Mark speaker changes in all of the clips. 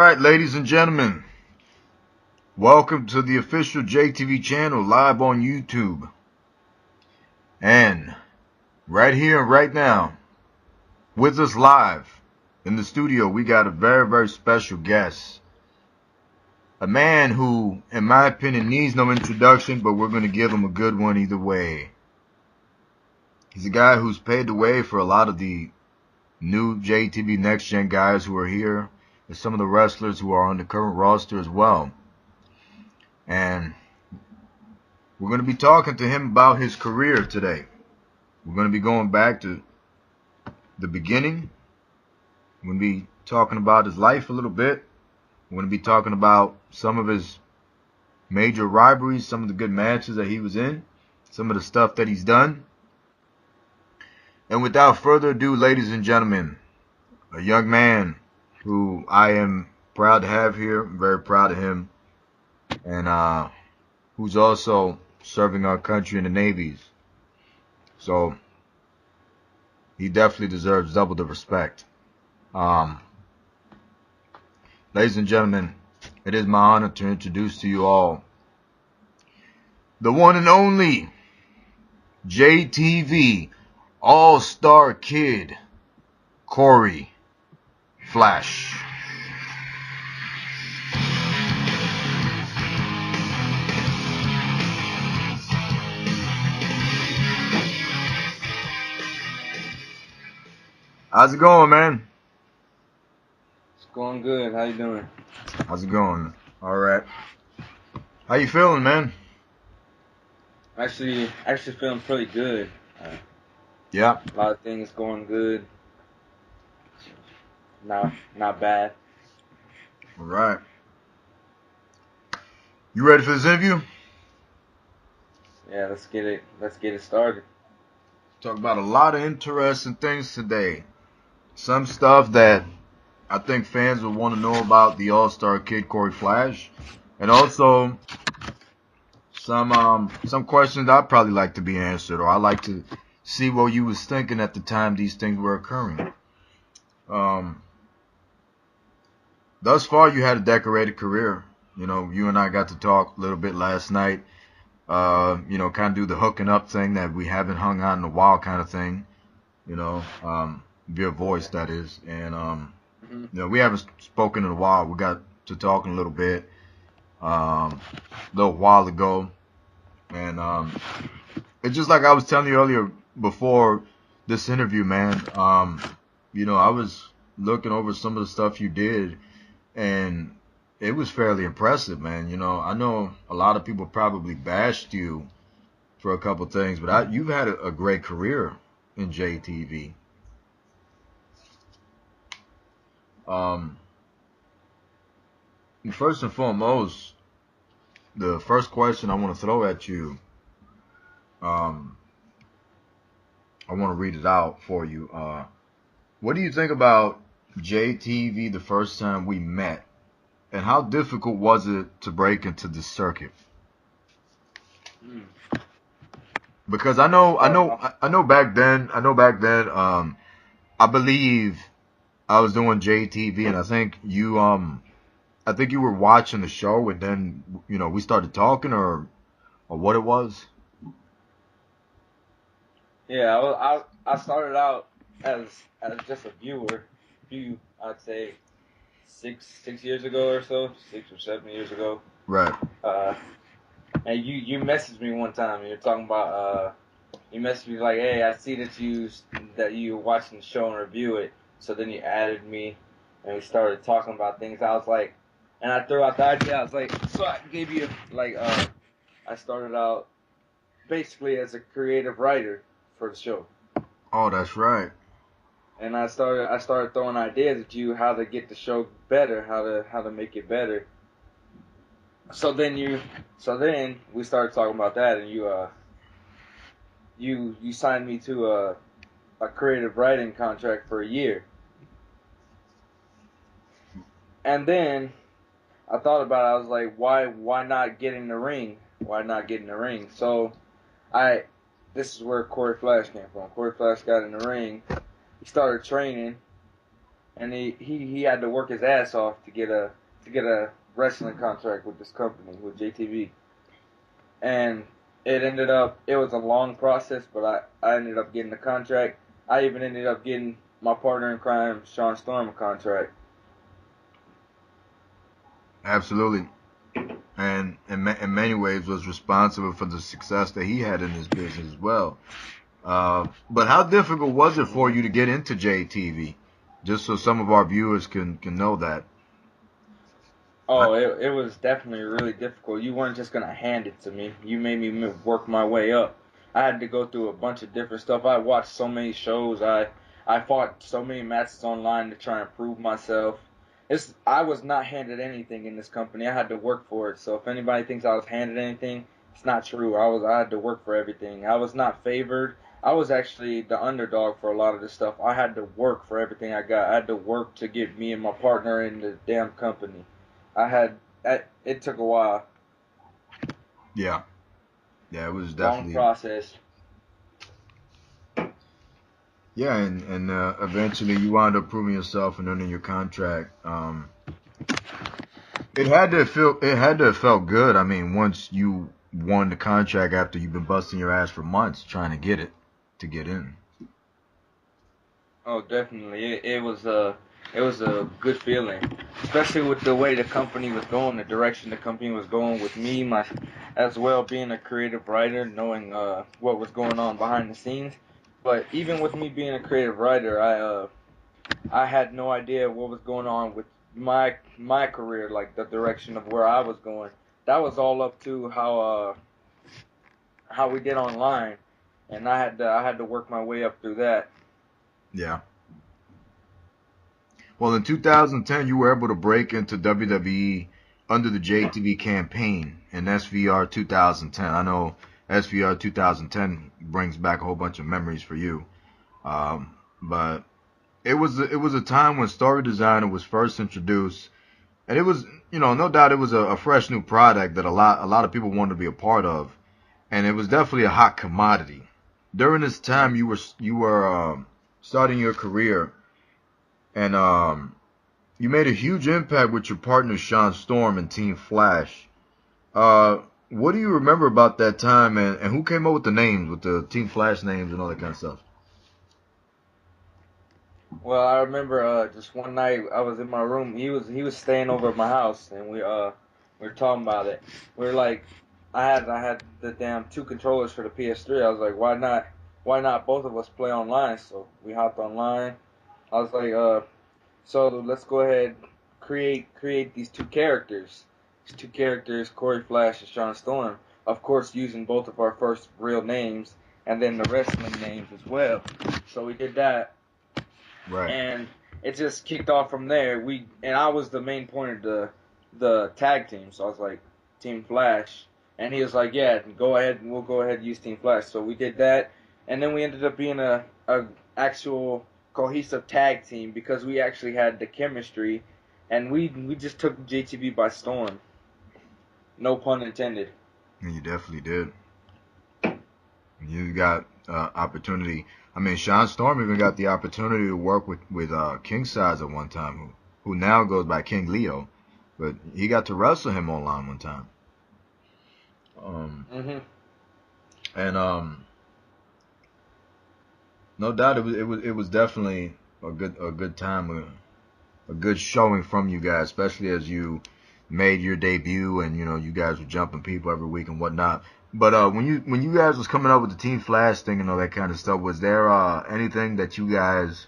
Speaker 1: right, ladies and gentlemen, welcome to the official JTV channel live on YouTube. And right here, right now, with us live in the studio, we got a very, very special guest. A man who, in my opinion, needs no introduction, but we're going to give him a good one either way. He's a guy who's paved the way for a lot of the new JTV Next Gen guys who are here, and some of the wrestlers who are on the current roster as well. And we're going to be talking to him about his career today. We're going to be going back to the beginning. We're going to be talking about his life a little bit. We're going to be talking about some of his major rivalries, some of the good matches that he was in, some of the stuff that he's done. And without further ado, ladies and gentlemen, a young man who I am proud to have here. I'm very proud of him. And who's also serving our country in the navies. So he definitely deserves double the respect. Ladies and gentlemen, it is my honor to introduce to you all the one and only JTV All-Star Kid, Cory Flash. How's it going, man?
Speaker 2: It's going good. How you doing?
Speaker 1: How's it going? All right. How you feeling, man?
Speaker 2: Actually feeling pretty good.
Speaker 1: Yeah.
Speaker 2: A lot of things going good. Not bad.
Speaker 1: All right. You ready for this interview?
Speaker 2: Yeah, let's get it started.
Speaker 1: Talk about a lot of interesting things today. Some stuff that I think fans will want to know about the All-Star Kid Cory Flash, and also some questions I'd probably like to be answered, or I like to see what you was thinking at the time these things were occurring. Thus far, you had a decorated career. You know, you and I got to talk a little bit last night. Kind of do the hooking up thing that we haven't hung out in a while, kind of thing. Via voice, that is. And we haven't spoken in a while. We got to talking a little bit, a little while ago, and it's just like I was telling you earlier before this interview, man. I was looking over some of the stuff you did, and it was fairly impressive, man. I know a lot of people probably bashed you for a couple things, but you've had a great career in JTV. First and foremost, the first question I want to throw at you, I want to read it out for you. What do you think about JTV the first time we met, and how difficult was it to break into the circuit? Because I know back then, I believe I was doing JTV, and I think you were watching the show, and then we started talking, or what it was.
Speaker 2: Yeah, I started out as just a viewer, I'd say 6 years ago or so, 6 or 7 years ago.
Speaker 1: Right.
Speaker 2: And you messaged me one time. You're talking about you messaged me like, hey, I see that you were watching the show and review it. So then you added me, and we started talking about things. I was like, and I threw out the idea. I was like, so I gave you I started out basically as a creative writer for the show.
Speaker 1: Oh, that's right.
Speaker 2: And I started throwing ideas at you how to get the show better, how to make it better. So then we started talking about that, and you signed me to a creative writing contract for a year. And then I thought about it. I was like, why not get in the ring? Why not get in the ring? So this is where Cory Flash came from. Cory Flash got in the ring. He started training, and he had to work his ass off to get to get a wrestling contract with this company, with JTV. And it was a long process, but I ended up getting the contract. I even ended up getting my partner in crime, Sean Storm, a contract.
Speaker 1: Absolutely. And in many ways was responsible for the success that he had in his business as well. But how difficult was it for
Speaker 2: Mm-hmm.
Speaker 1: you to get into JTV? Just so some of our viewers can know that.
Speaker 2: Oh, it was definitely really difficult. You weren't just gonna hand it to me. You made me work my way up. I had to go through a bunch of different stuff. I watched so many shows. I fought so many matches online to try and prove myself. I was not handed anything in this company. I had to work for it. So if anybody thinks I was handed anything, it's not true. I had to work for everything. I was not favored. I was actually the underdog for a lot of this stuff. I had to work for everything I got. I had to work to get me and my partner in the damn company. It took a while,
Speaker 1: Yeah. Yeah, it was
Speaker 2: long
Speaker 1: definitely.
Speaker 2: process.
Speaker 1: Yeah, and eventually you wound up proving yourself and earning your contract. It had to have felt good. I mean, once you won the contract after you've been busting your ass for months trying to get it to get in.
Speaker 2: Oh, definitely. It was a good feeling, especially with the way the company was going, the direction the company was going with me, my as well being a creative writer, knowing what was going on behind the scenes. But even with me being a creative writer, I had no idea what was going on with my career, like the direction of where I was going. That was all up to how we did online, and I had to work my way up through that.
Speaker 1: Yeah. Well, in 2010, you were able to break into WWE under the JTV campaign in SVR 2010. I know SVR 2010 brings back a whole bunch of memories for you, but it was a time when Story Designer was first introduced, and it was, no doubt it was a fresh new product that a lot of people wanted to be a part of, and it was definitely a hot commodity. During this time, you were starting your career, and you made a huge impact with your partner Sean Storm and Team Flash. What do you remember about that time, and who came up with the names, with the Team Flash names and all that kind of stuff?
Speaker 2: Well, I remember just one night I was in my room. He was staying over at my house, and we were talking about it. We were like, I had the damn two controllers for the PS3. I was like, why not both of us play online? So we hopped online. I was like, so let's go ahead create these two characters. These two characters, Cory Flash and Sean Storm. Of course, using both of our first real names and then the wrestling names as well. So we did that,
Speaker 1: Right.
Speaker 2: and it just kicked off from there. I was the main point of the tag team, so I was like Team Flash, and he was like, yeah, go ahead, and we'll go ahead and use Team Flash. So we did that, and then we ended up being a actual cohesive tag team because we actually had the chemistry, and we just took JTB by storm. No pun intended.
Speaker 1: And you definitely did. You got opportunity. I mean, Sean Storm even got the opportunity to work with King Size at one time, who now goes by King Leo, but he got to wrestle him online one time. Um,
Speaker 2: Mhm.
Speaker 1: and no doubt it was definitely a good time, a good showing from you guys, especially as you made your debut and you guys were jumping people every week and whatnot. But when you guys was coming up with the Team Flash thing and all that kind of stuff, was there anything that you guys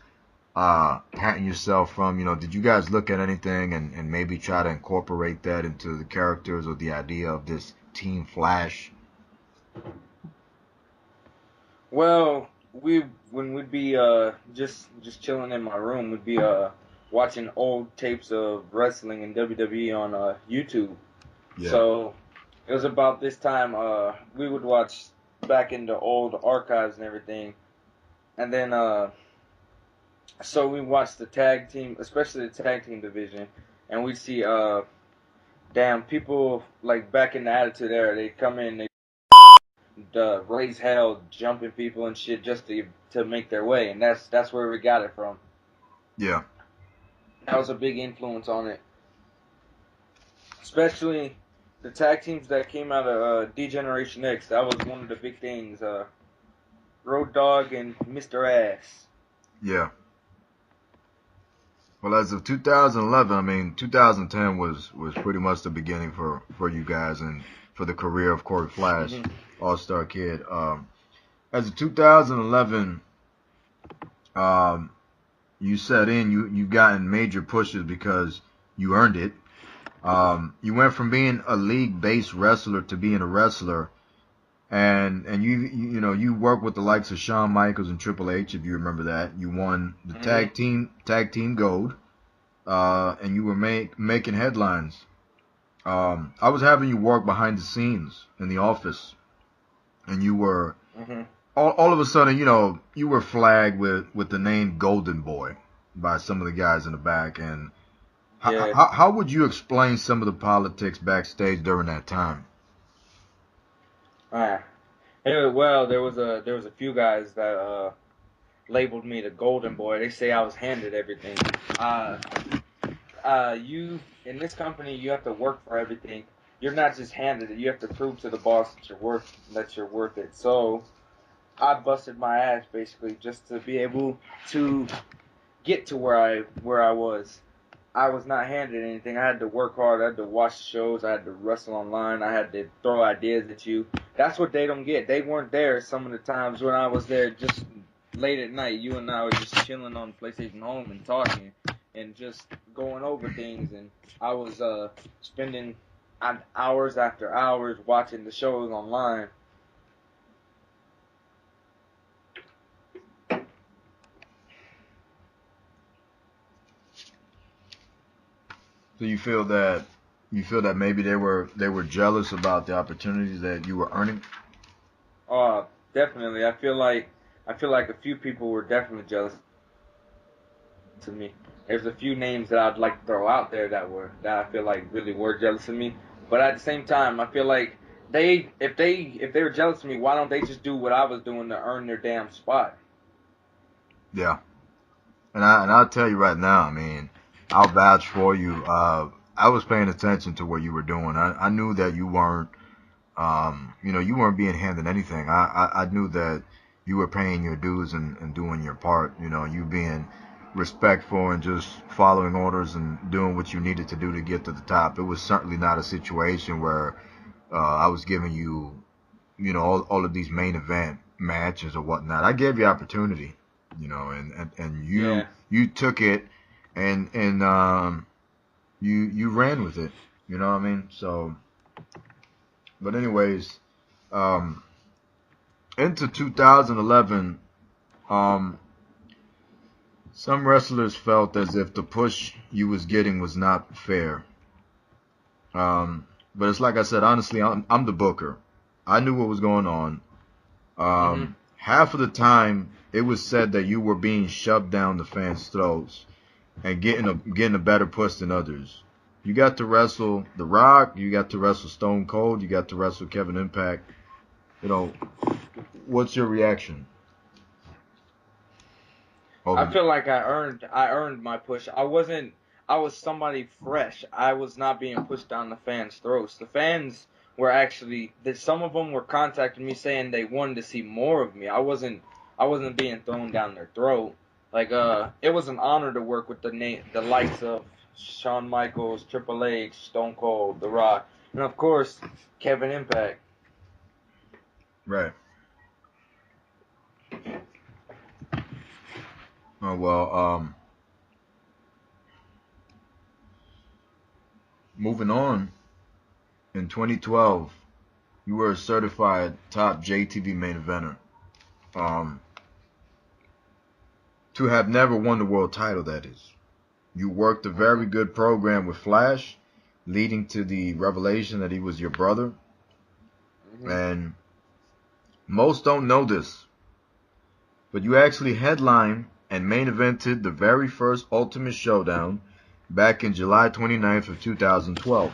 Speaker 1: patting yourself from? Did you guys look at anything and maybe try to incorporate that into the characters or the idea of this Team Flash?
Speaker 2: Well, we when we'd be just chilling in my room, we'd be watching old tapes of wrestling and WWE on YouTube.
Speaker 1: Yeah.
Speaker 2: So it was about this time we would watch back into old archives and everything, and then so we watched the tag team, especially the tag team division, and we'd see damn people like back in the Attitude Era. They'd come in, they raise hell, jumping people and shit just to make their way, and that's where we got it from.
Speaker 1: Yeah.
Speaker 2: That was a big influence on it. especially the tag teams that came out of D-Generation X. That was one of the big things. Road Dogg and Mr. Ass.
Speaker 1: Yeah. Well, as of 2011, I mean, 2010 was pretty much the beginning for you guys and for the career of Cory Flash, All-Star Kid. As of 2011, you set in. You've gotten major pushes because you earned it. You went from being a league-based wrestler to being a wrestler, and you know you worked with the likes of Shawn Michaels and Triple H, if you remember that. You won the tag team gold, and you were making headlines. I was having you work behind the scenes in the office, and you were all of a sudden, you know, you were flagged with the name Golden Boy by some of the guys in the back. And how would you explain some of the politics backstage during that time?
Speaker 2: Well, there was a few guys that labeled me the Golden Boy. They say I was handed everything. You in this company, you have to work for everything. You're not just handed it. You have to prove to the boss that you're worth it. So I busted my ass basically just to be able to get to where I was. I was not handed anything. I had to work hard. I had to watch shows. I had to wrestle online. I had to throw ideas at you. That's what they don't get. They weren't there some of the times when I was there just late at night. You and I were just chilling on PlayStation Home and talking and just going over things. And I was spending hours after hours watching the shows online.
Speaker 1: So you feel that maybe they were jealous about the opportunities that you were earning?
Speaker 2: Definitely. I feel like a few people were definitely jealous to me. There's a few names that I'd like to throw out there that I feel like really were jealous of me. But at the same time, I feel like if they were jealous of me, why don't they just do what I was doing to earn their damn spot?
Speaker 1: Yeah. And I'll tell you right now, I mean, I'll vouch for you. I was paying attention to what you were doing. I knew that you weren't, you know, you weren't being handed anything. I knew that you were paying your dues and doing your part. You know, you being respectful and just following orders and doing what you needed to do to get to the top. It was certainly not a situation where I was giving you, you know, all of these main event matches or whatnot. I gave you opportunity, you know, and you took it and you ran with it. You know what I mean? So, but anyways, um, into 2011, um, some wrestlers felt as if the push you was getting was not fair. But it's like I said, honestly, I'm the booker. I knew what was going on. Half of the time, it was said that you were being shoved down the fans' throats and getting a better push than others. You got to wrestle The Rock, you got to wrestle Stone Cold, you got to wrestle Kevin Impact. You know, what's your reaction?
Speaker 2: I feel like I earned my push. I was somebody fresh. I was not being pushed down the fans' throats. The fans were actually some of them were contacting me saying they wanted to see more of me. I wasn't being thrown down their throat. Like it was an honor to work with the likes of Shawn Michaels, Triple H, Stone Cold, The Rock, and of course Kevin Impact.
Speaker 1: Right. Oh well. Moving on. In 2012, you were a certified top JTV main eventer. Um, to have never won the world title, that is. You worked a very good program with Flash, leading to the revelation that he was your brother. And most don't know this, but you actually headlined and main evented the very first Ultimate Showdown back in July 29th of 2012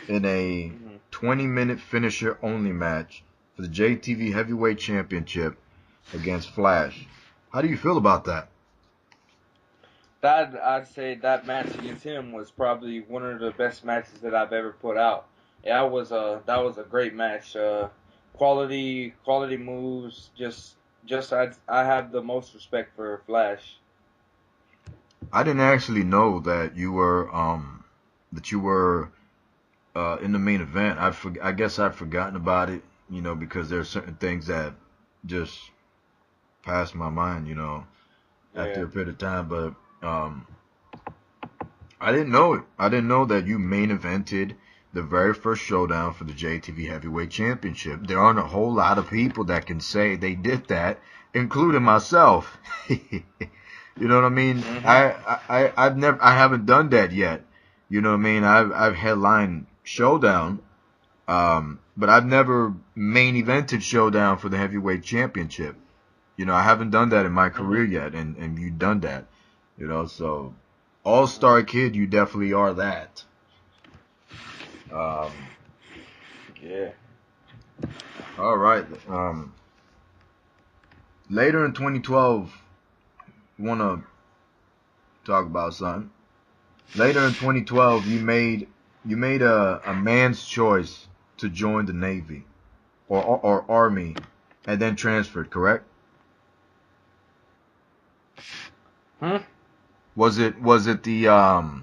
Speaker 1: in a 20-minute finisher only match for the JTV Heavyweight Championship against Flash. How do you feel about that?
Speaker 2: that I'd say that match against him was probably one of the best matches that I've ever put out. Yeah, that was a great match. Quality moves. Just I have the most respect for Flash.
Speaker 1: I didn't actually know that you were in the main event. I guess I've forgotten about it, because there are certain things that just pass my mind, after
Speaker 2: Yeah.
Speaker 1: a period of time. But I didn't know it. I didn't know that you main evented the very first showdown for the JTV Heavyweight Championship. There aren't a whole lot of people that can say they did that, including myself. You know what I mean?
Speaker 2: Mhm.
Speaker 1: I haven't done that yet. You know what I mean? I've headlined Showdown, but I've never main evented Showdown for the Heavyweight Championship. I haven't done that in my career
Speaker 2: Mhm.
Speaker 1: yet, and you've done that. So All-Star
Speaker 2: Mhm.
Speaker 1: Kid, you definitely are that. Um,
Speaker 2: Yeah.
Speaker 1: all right. Later in 2012, want to talk about something. Later in 2012, you made a man's choice to join the Navy or Army, and then transferred. Correct?
Speaker 2: Hmm.
Speaker 1: Was it the?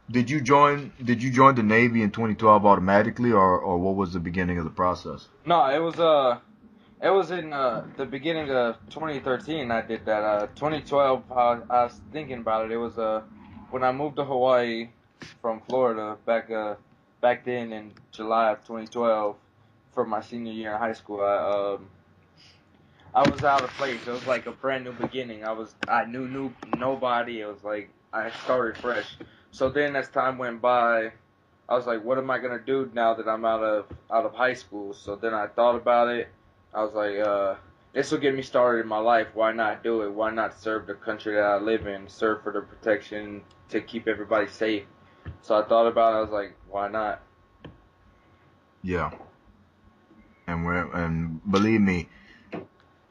Speaker 1: Did you join the Navy in 2012 automatically, or what was the beginning of the process?
Speaker 2: No, it was in the beginning of 2013. I did that. 2012. I was thinking about it. It was when I moved to Hawaii from Florida back then in July of 2012 for my senior year in high school. I was out of place. It was like a brand new beginning. I knew nobody. It was like I started fresh. So then as time went by, I was like, what am I gonna do now that I'm out of high school? So then I thought about it. I was like, this will get me started in my life. Why not do it? Why not serve the country that I live in? Serve for the protection to keep everybody safe. So I thought about it. I was like, why not?
Speaker 1: Yeah, and believe me,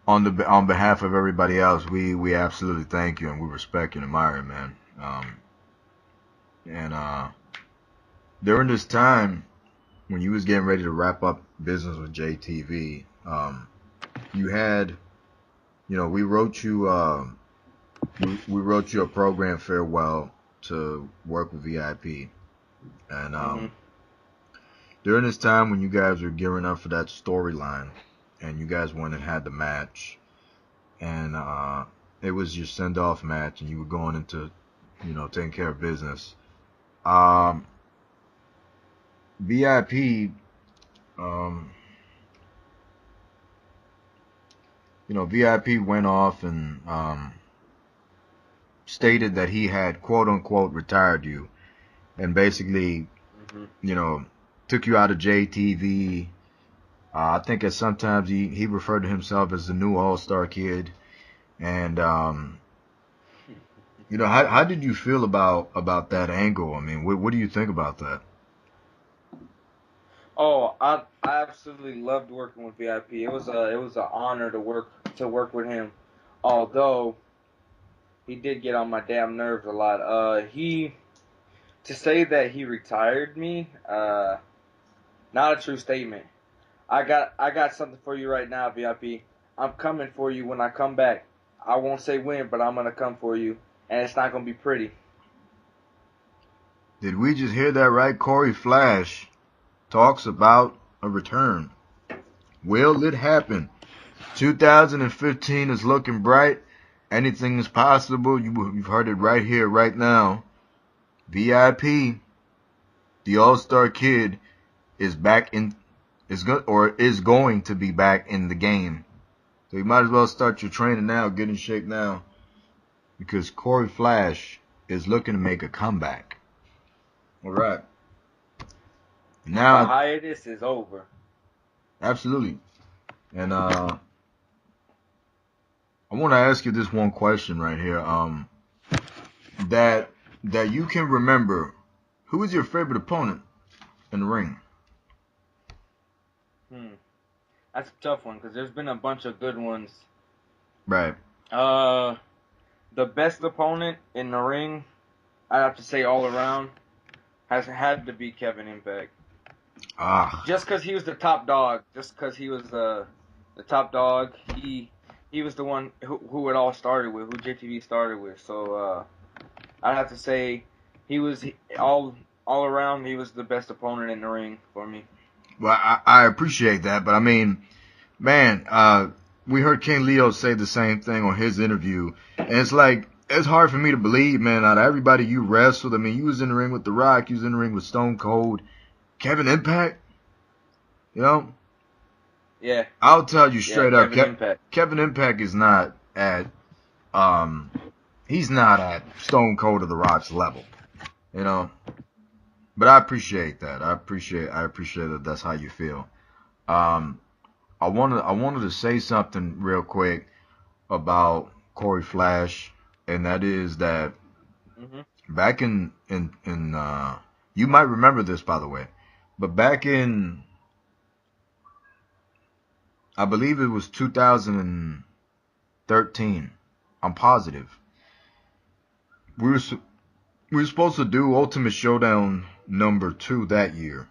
Speaker 1: on behalf of everybody else, we absolutely thank you and we respect you and admire you, man. And during this time when you was getting ready to wrap up business with JTV, you had, we wrote you, we wrote you a program farewell to work with VIP, and
Speaker 2: Mhm.
Speaker 1: during this time when you guys were gearing up for that storyline, and you guys went and had the match, and it was your send off match, and you were going into, taking care of business. Um, VIP, um, VIP went off and stated that he had quote unquote retired you, and basically,
Speaker 2: Mhm.
Speaker 1: you know, took you out of JTV. I think at sometimes he referred to himself as the new All Star Kid, and how did you feel about that angle? I mean, what do you think about that?
Speaker 2: Oh, I absolutely loved working with VIP. It was an honor to work with him. Although he did get on my damn nerves a lot. He to say that he retired me, not a true statement. I got something for you right now, VIP. I'm coming for you when I come back. I won't say when, but I'm gonna come for you, and it's not gonna be pretty.
Speaker 1: Did we just hear that right? Cory Flash talks about a return. Will it happen? 2015 is looking bright. Anything is possible. You've heard it right here, right now. VIP, the All Star Kid, is back in is going to be back in the game. So you might as well start your training now, get in shape now, because Cory Flash is looking to make a comeback. All right,
Speaker 2: The
Speaker 1: now
Speaker 2: hiatus is over.
Speaker 1: absolutely, and I want to ask you this one question right here. That that you can remember, who is your favorite opponent in the ring?
Speaker 2: Hmm, that's a tough one because there's been a bunch of good ones.
Speaker 1: Right.
Speaker 2: Uh, the best opponent in the ring, I have to say all around, has had to be Kevin Impact.
Speaker 1: Ah,
Speaker 2: Just because he was the top dog, just because he was the top dog, he was the one who it all started with, who JTV started with. So I'd have to say he was all around. He was the best opponent in the ring for me.
Speaker 1: well, I appreciate that, but I mean, man, we heard King Leo say the same thing on his interview, and it's like it's hard for me to believe, man. Out of everybody you wrestled, I mean, you was in the ring with The Rock, you was in the ring with Stone Cold, Kevin Impact. You know,
Speaker 2: Yeah,
Speaker 1: I'll tell you
Speaker 2: yeah,
Speaker 1: straight up,
Speaker 2: Kevin Impact.
Speaker 1: Kevin Impact is not at um, he's not at Stone Cold or The Rock's level. You know, but I appreciate that. I appreciate that. That's how you feel. Um, I wanted to say something real quick about Cory Flash, and that is that
Speaker 2: Hmm.
Speaker 1: back in you might remember this, by the way, but back in, I believe it was 2013, I'm positive, we were we were supposed to do Ultimate Showdown #2 that year.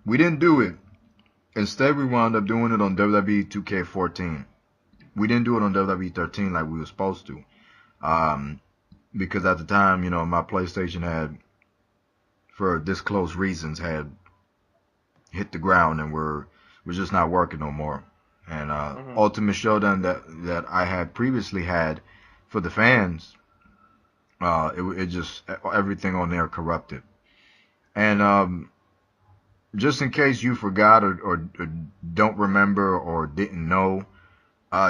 Speaker 1: We didn't do it. Instead, we wound up doing it on WWE 2K14. We didn't do it on WWE 13 like we were supposed to. Um, because at the time, you know, my PlayStation had, for disclosed reasons, had hit the ground and we're just not working no more. And
Speaker 2: Hmm.
Speaker 1: Ultimate Showdown that I had previously had for the fans, it just, everything on there corrupted. And just in case you forgot or don't remember or didn't know,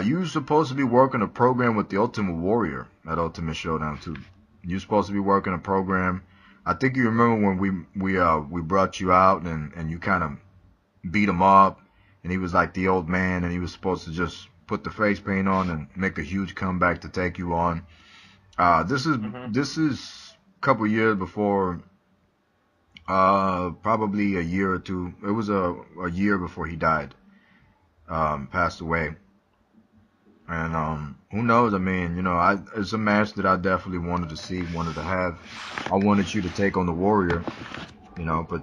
Speaker 1: you were supposed to be working a program with the Ultimate Warrior at Ultimate Showdown too. You're supposed to be working a program. I think you remember when we brought you out and you kind of beat him up, and he was like the old man, and he was supposed to just put the face paint on and make a huge comeback to take you on. This is
Speaker 2: Hmm.
Speaker 1: this is a couple years before, probably a year or two. It was a year before he died, passed away. And who knows? I mean, you know, it's a match that I definitely wanted to see, wanted to have. I wanted you to take on the Warrior, you know, but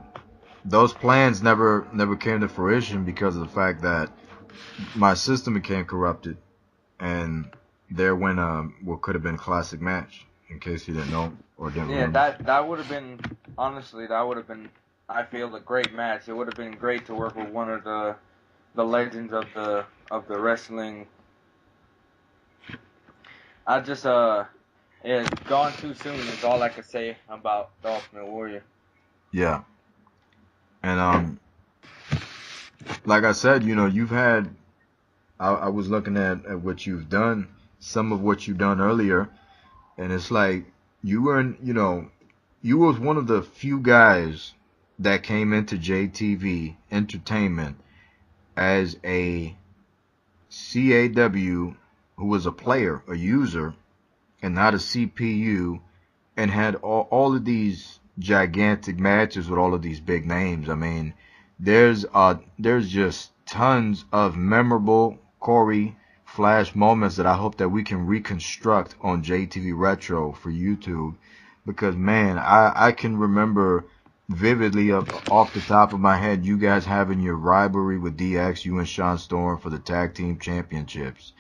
Speaker 1: those plans never came to fruition because of the fact that my system became corrupted, and there went what could have been a classic match. In case you didn't know or didn't
Speaker 2: Yeah,
Speaker 1: remember.
Speaker 2: that would have been, honestly, that would have been, I feel, a great match. It would have been great to work with one of the legends of the wrestling. I just it's gone too soon is all I could say about the Ultimate Warrior.
Speaker 1: Yeah, and like I said, you know, you've had. I was looking at what you've done, some of what you've done earlier, and it's like you were in, you know, you was one of the few guys that came into JTV Entertainment as a CAW who was a player, a user, and not a CPU, and had all of these gigantic matches with all of these big names. I mean, there's just tons of memorable Cory Flash moments that I hope that we can reconstruct on JTV Retro for YouTube, because man, I can remember vividly off the top of my head you guys having your rivalry with DX, you and Sean Storm, for the tag team championships.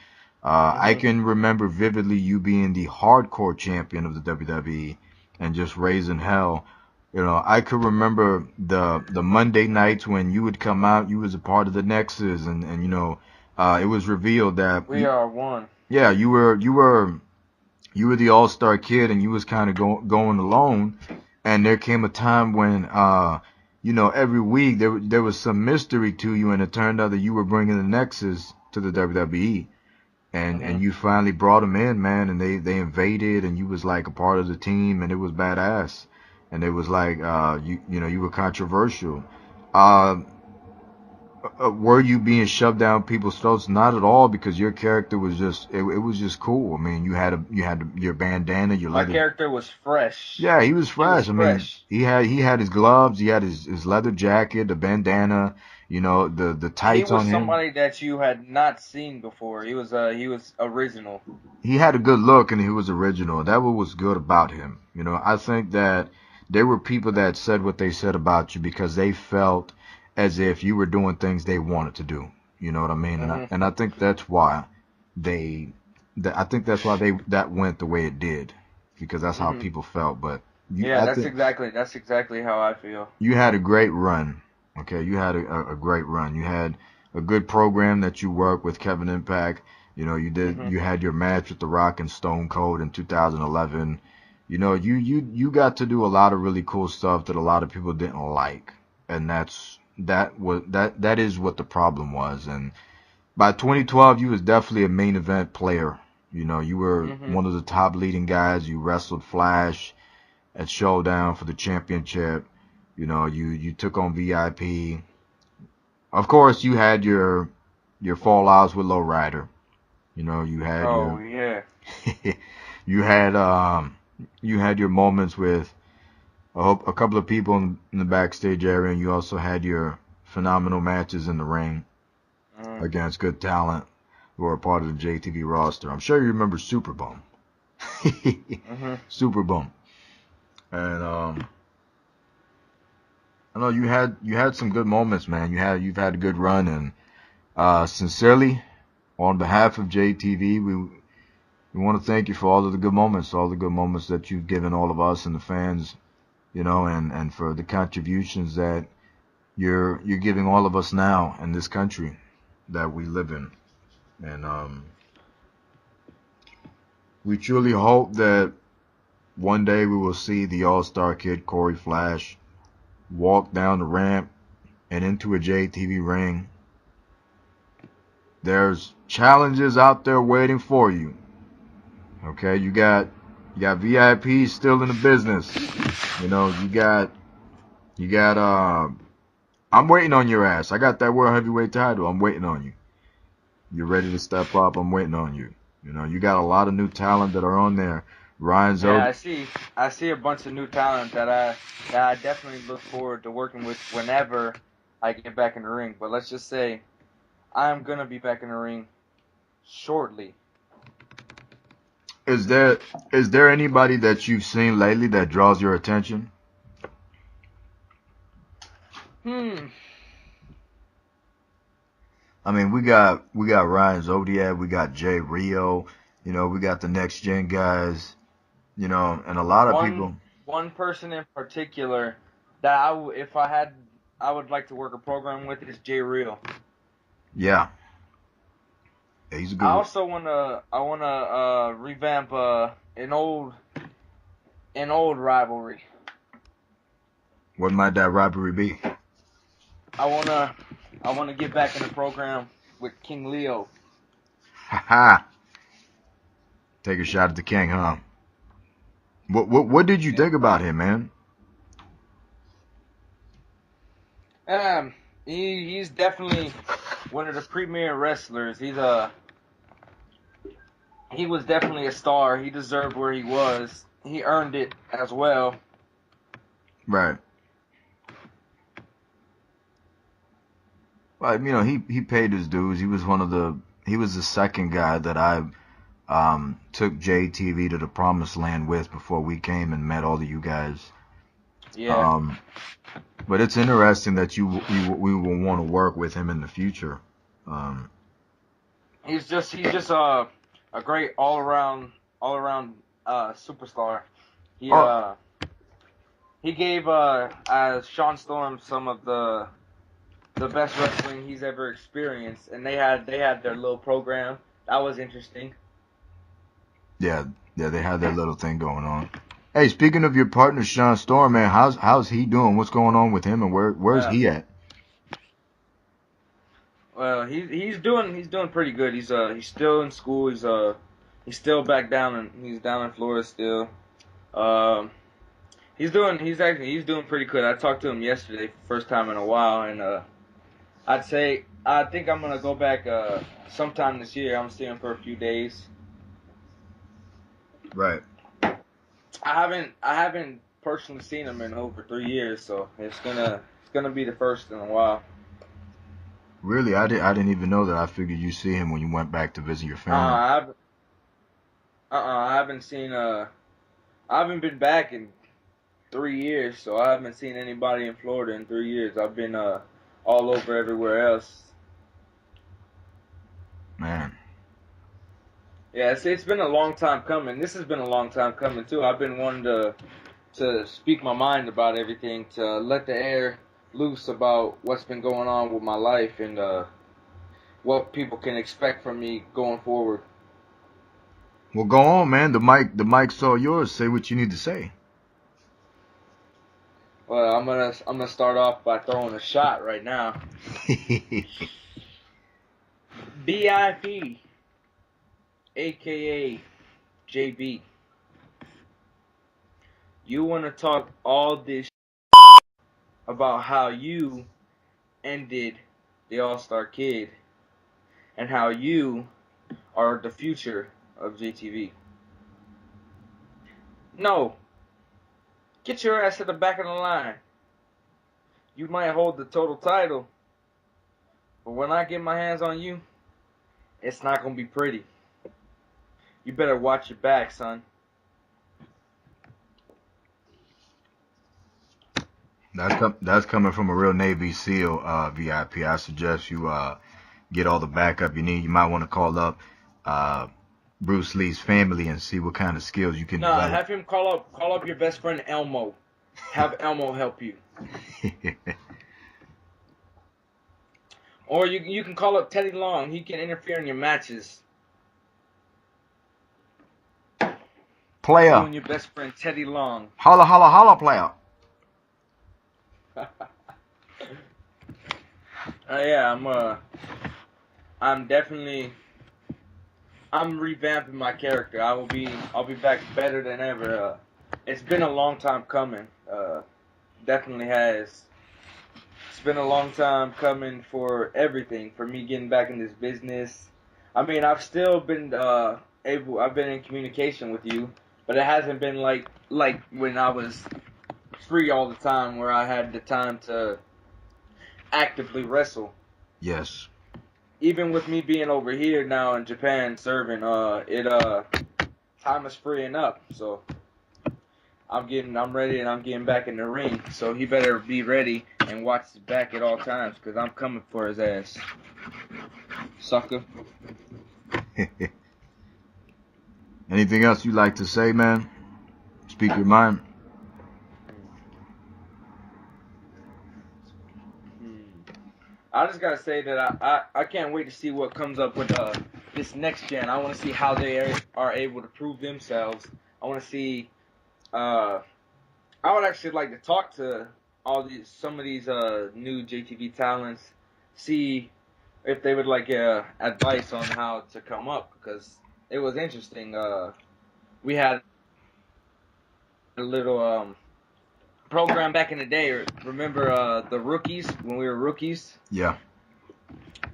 Speaker 1: I
Speaker 2: Hmm.
Speaker 1: can remember vividly you being the hardcore champion of the WWE and just raising hell. You know, I could remember the Monday nights when you would come out, you was a part of the Nexus, and you know, it was revealed that
Speaker 2: We are one.
Speaker 1: yeah, you were the all-star kid, and you was kind of going alone. And there came a time when you know, every week there was some mystery to you, and it turned out that you were bringing the Nexus to the WWE, and
Speaker 2: Hmm.
Speaker 1: you finally brought them in, man, and they invaded, and you was like a part of the team, and it was badass, and it was like you know, you were controversial. Uh, were you being shoved down people's throats? Not at all, because your character was just it was just cool. I mean, you had your bandana, your
Speaker 2: My
Speaker 1: leather.
Speaker 2: character was fresh.
Speaker 1: Yeah, he was
Speaker 2: He was
Speaker 1: fresh. I mean,
Speaker 2: fresh.
Speaker 1: he had his gloves, he had his leather jacket, the bandana, You know, the
Speaker 2: He
Speaker 1: tights
Speaker 2: was
Speaker 1: on him.
Speaker 2: somebody that you had not seen before. He was original.
Speaker 1: He had a good look and he was original. That was good about him. You know, I think that there were people that said what they said about you because they felt as if you were doing things they wanted to do. You know what I mean? And
Speaker 2: Hmm.
Speaker 1: I think that's why they I think that's why they that went the way it did because that's how
Speaker 2: Hmm.
Speaker 1: people felt. But
Speaker 2: Yeah,
Speaker 1: I
Speaker 2: that's
Speaker 1: think
Speaker 2: exactly how I feel.
Speaker 1: you had a great run. Okay, you had a great run. You had a good program that you worked with Kevin Impact. You know,
Speaker 2: Hmm.
Speaker 1: you had your match with The Rock and Stone Cold in 2011. You know, you got to do a lot of really cool stuff that a lot of people didn't like. And that is what the problem was. And by 2012, you was definitely a main event player. You know, you were
Speaker 2: Hmm.
Speaker 1: one of the top leading guys. You wrestled Flash at Showdown for the championship. You know, you took on VIP. Of course, you had your fallouts with Lowrider. You know, you had
Speaker 2: Oh
Speaker 1: your
Speaker 2: yeah.
Speaker 1: you had you had your moments with a couple of people in the backstage area, and you also had your phenomenal matches in the ring
Speaker 2: Mm.
Speaker 1: against good talent who are part of the JTV roster. I'm sure you remember Super Bum.
Speaker 2: Hmm.
Speaker 1: Super Bum. And I know you had some good moments, man. You've had a good run, and sincerely, on behalf of JTV, we want to thank you for all the good moments that you've given all of us and the fans, you know, and for the contributions that you're giving all of us now in this country that we live in. And we truly hope that one day we will see the All-Star Kid Cory Flash walk down the ramp and into a JTV ring. There's challenges out there waiting for you. Okay, you got VIP still in the business. You know, you got I'm waiting on your ass. I got that world heavyweight title. I'm waiting on you. You're ready to step up. I'm waiting on you. You know, you got a lot of new talent that are on there. Ryan
Speaker 2: Yeah,
Speaker 1: Zod.
Speaker 2: I see a bunch of new talent that I definitely look forward to working with whenever I get back in the ring. But let's just say I'm gonna be back in the ring shortly.
Speaker 1: Is there anybody that you've seen lately that draws your attention?
Speaker 2: Hmm.
Speaker 1: I mean, we got Ryan Zodiac, we got Jay Rio, you know, we got the next gen guys, you know, and a lot of
Speaker 2: One
Speaker 1: people.
Speaker 2: one person in particular that if I had I would like to work a program with is Jay Real.
Speaker 1: Yeah, he's a
Speaker 2: I
Speaker 1: good one.
Speaker 2: also wanna revamp an old rivalry.
Speaker 1: What might that rivalry be?
Speaker 2: I wanna I wanna get back in the program with King Leo.
Speaker 1: Ha ha! Take a shot at the king, huh? What did you
Speaker 2: Yeah.
Speaker 1: think about him, man?
Speaker 2: Um, he's definitely one of the premier wrestlers. He was definitely a star. He deserved where he was. He earned it as well.
Speaker 1: Right. Well, you know, he paid his dues. He was the second guy that I took JTV to the promised land with before we came and met all of you guys.
Speaker 2: Yeah,
Speaker 1: Um, but it's interesting that we will want to work with him in the future. Um,
Speaker 2: he's just a great all around superstar. He
Speaker 1: oh,
Speaker 2: uh he gave Sean Storm some of the best wrestling he's ever experienced, and they had their little program that was interesting.
Speaker 1: yeah, yeah, they had that little thing going on. Hey, speaking of your partner, Sean Storm, man, how's he doing? What's going on with him, and where's
Speaker 2: Uh,
Speaker 1: he at?
Speaker 2: well, he's doing pretty good. He's still in school. He's still back down and he's down in Florida still. Um, he's doing pretty good. I talked to him yesterday, first time in a while, and I think I'm gonna go back sometime this year. I'm staying for a few days.
Speaker 1: Right.
Speaker 2: I haven't personally seen him in over 3 years, so it's gonna be the first in a while.
Speaker 1: Really, I didn't even know that. I figured you see him when you went back to visit your family.
Speaker 2: I haven't seen I haven't been back in 3 years, so I haven't seen anybody in Florida in 3 years. I've been all over everywhere else.
Speaker 1: Man,
Speaker 2: Yeah, it's been a long time coming. This has been a long time coming too. I've been wanting to speak my mind about everything, to let the air loose about what's been going on with my life and what people can expect from me going forward.
Speaker 1: well, go on, man. The mic's all yours. Say what you need to say.
Speaker 2: Well, I'm gonna start off by throwing a shot right now. BIP, aka JB. You want to talk all this about how you ended the All-Star Kid and how you are the future of JTV. No, get your ass to the back of the line. You might hold the total title, but when I get my hands on you, it's not gonna be pretty. You better watch your back, son.
Speaker 1: That's coming from a real Navy SEAL, VIP. I suggest you get all the backup you need. You might want to call up uh, Bruce Lee's family and see what kind of skills you can
Speaker 2: Nah,
Speaker 1: develop.
Speaker 2: have him call up your best friend Elmo. Have Elmo help you. Or you can call up Teddy Long. He can interfere in your matches. You
Speaker 1: Player,
Speaker 2: and your best friend Teddy Long.
Speaker 1: holla holla holla, player.
Speaker 2: Yeah, I'm definitely I'm revamping my character. I'll be back better than ever. It's been a long time coming. Definitely has. It's been a long time coming for everything. For me getting back in this business. I mean, I've still been I've been in communication with you, but it hasn't been like when I was free all the time, where I had the time to actively wrestle.
Speaker 1: Yes.
Speaker 2: Even with me being over here now in Japan serving, time is freeing up. So I'm ready and I'm getting back in the ring. So he better be ready and watch his back at all times, because I'm coming for his ass. Sucker.
Speaker 1: Anything else you'd like to say, man? Speak your mind.
Speaker 2: I just gotta say that I can't wait to see what comes up with this next gen. I want to see how they are able to prove themselves. I want to see. I would actually like to talk to some of these new JTV talents, see if they would like advice on how to come up, because it was interesting. We had a little program back in the day. Remember the rookies, when we were rookies?
Speaker 1: Yeah.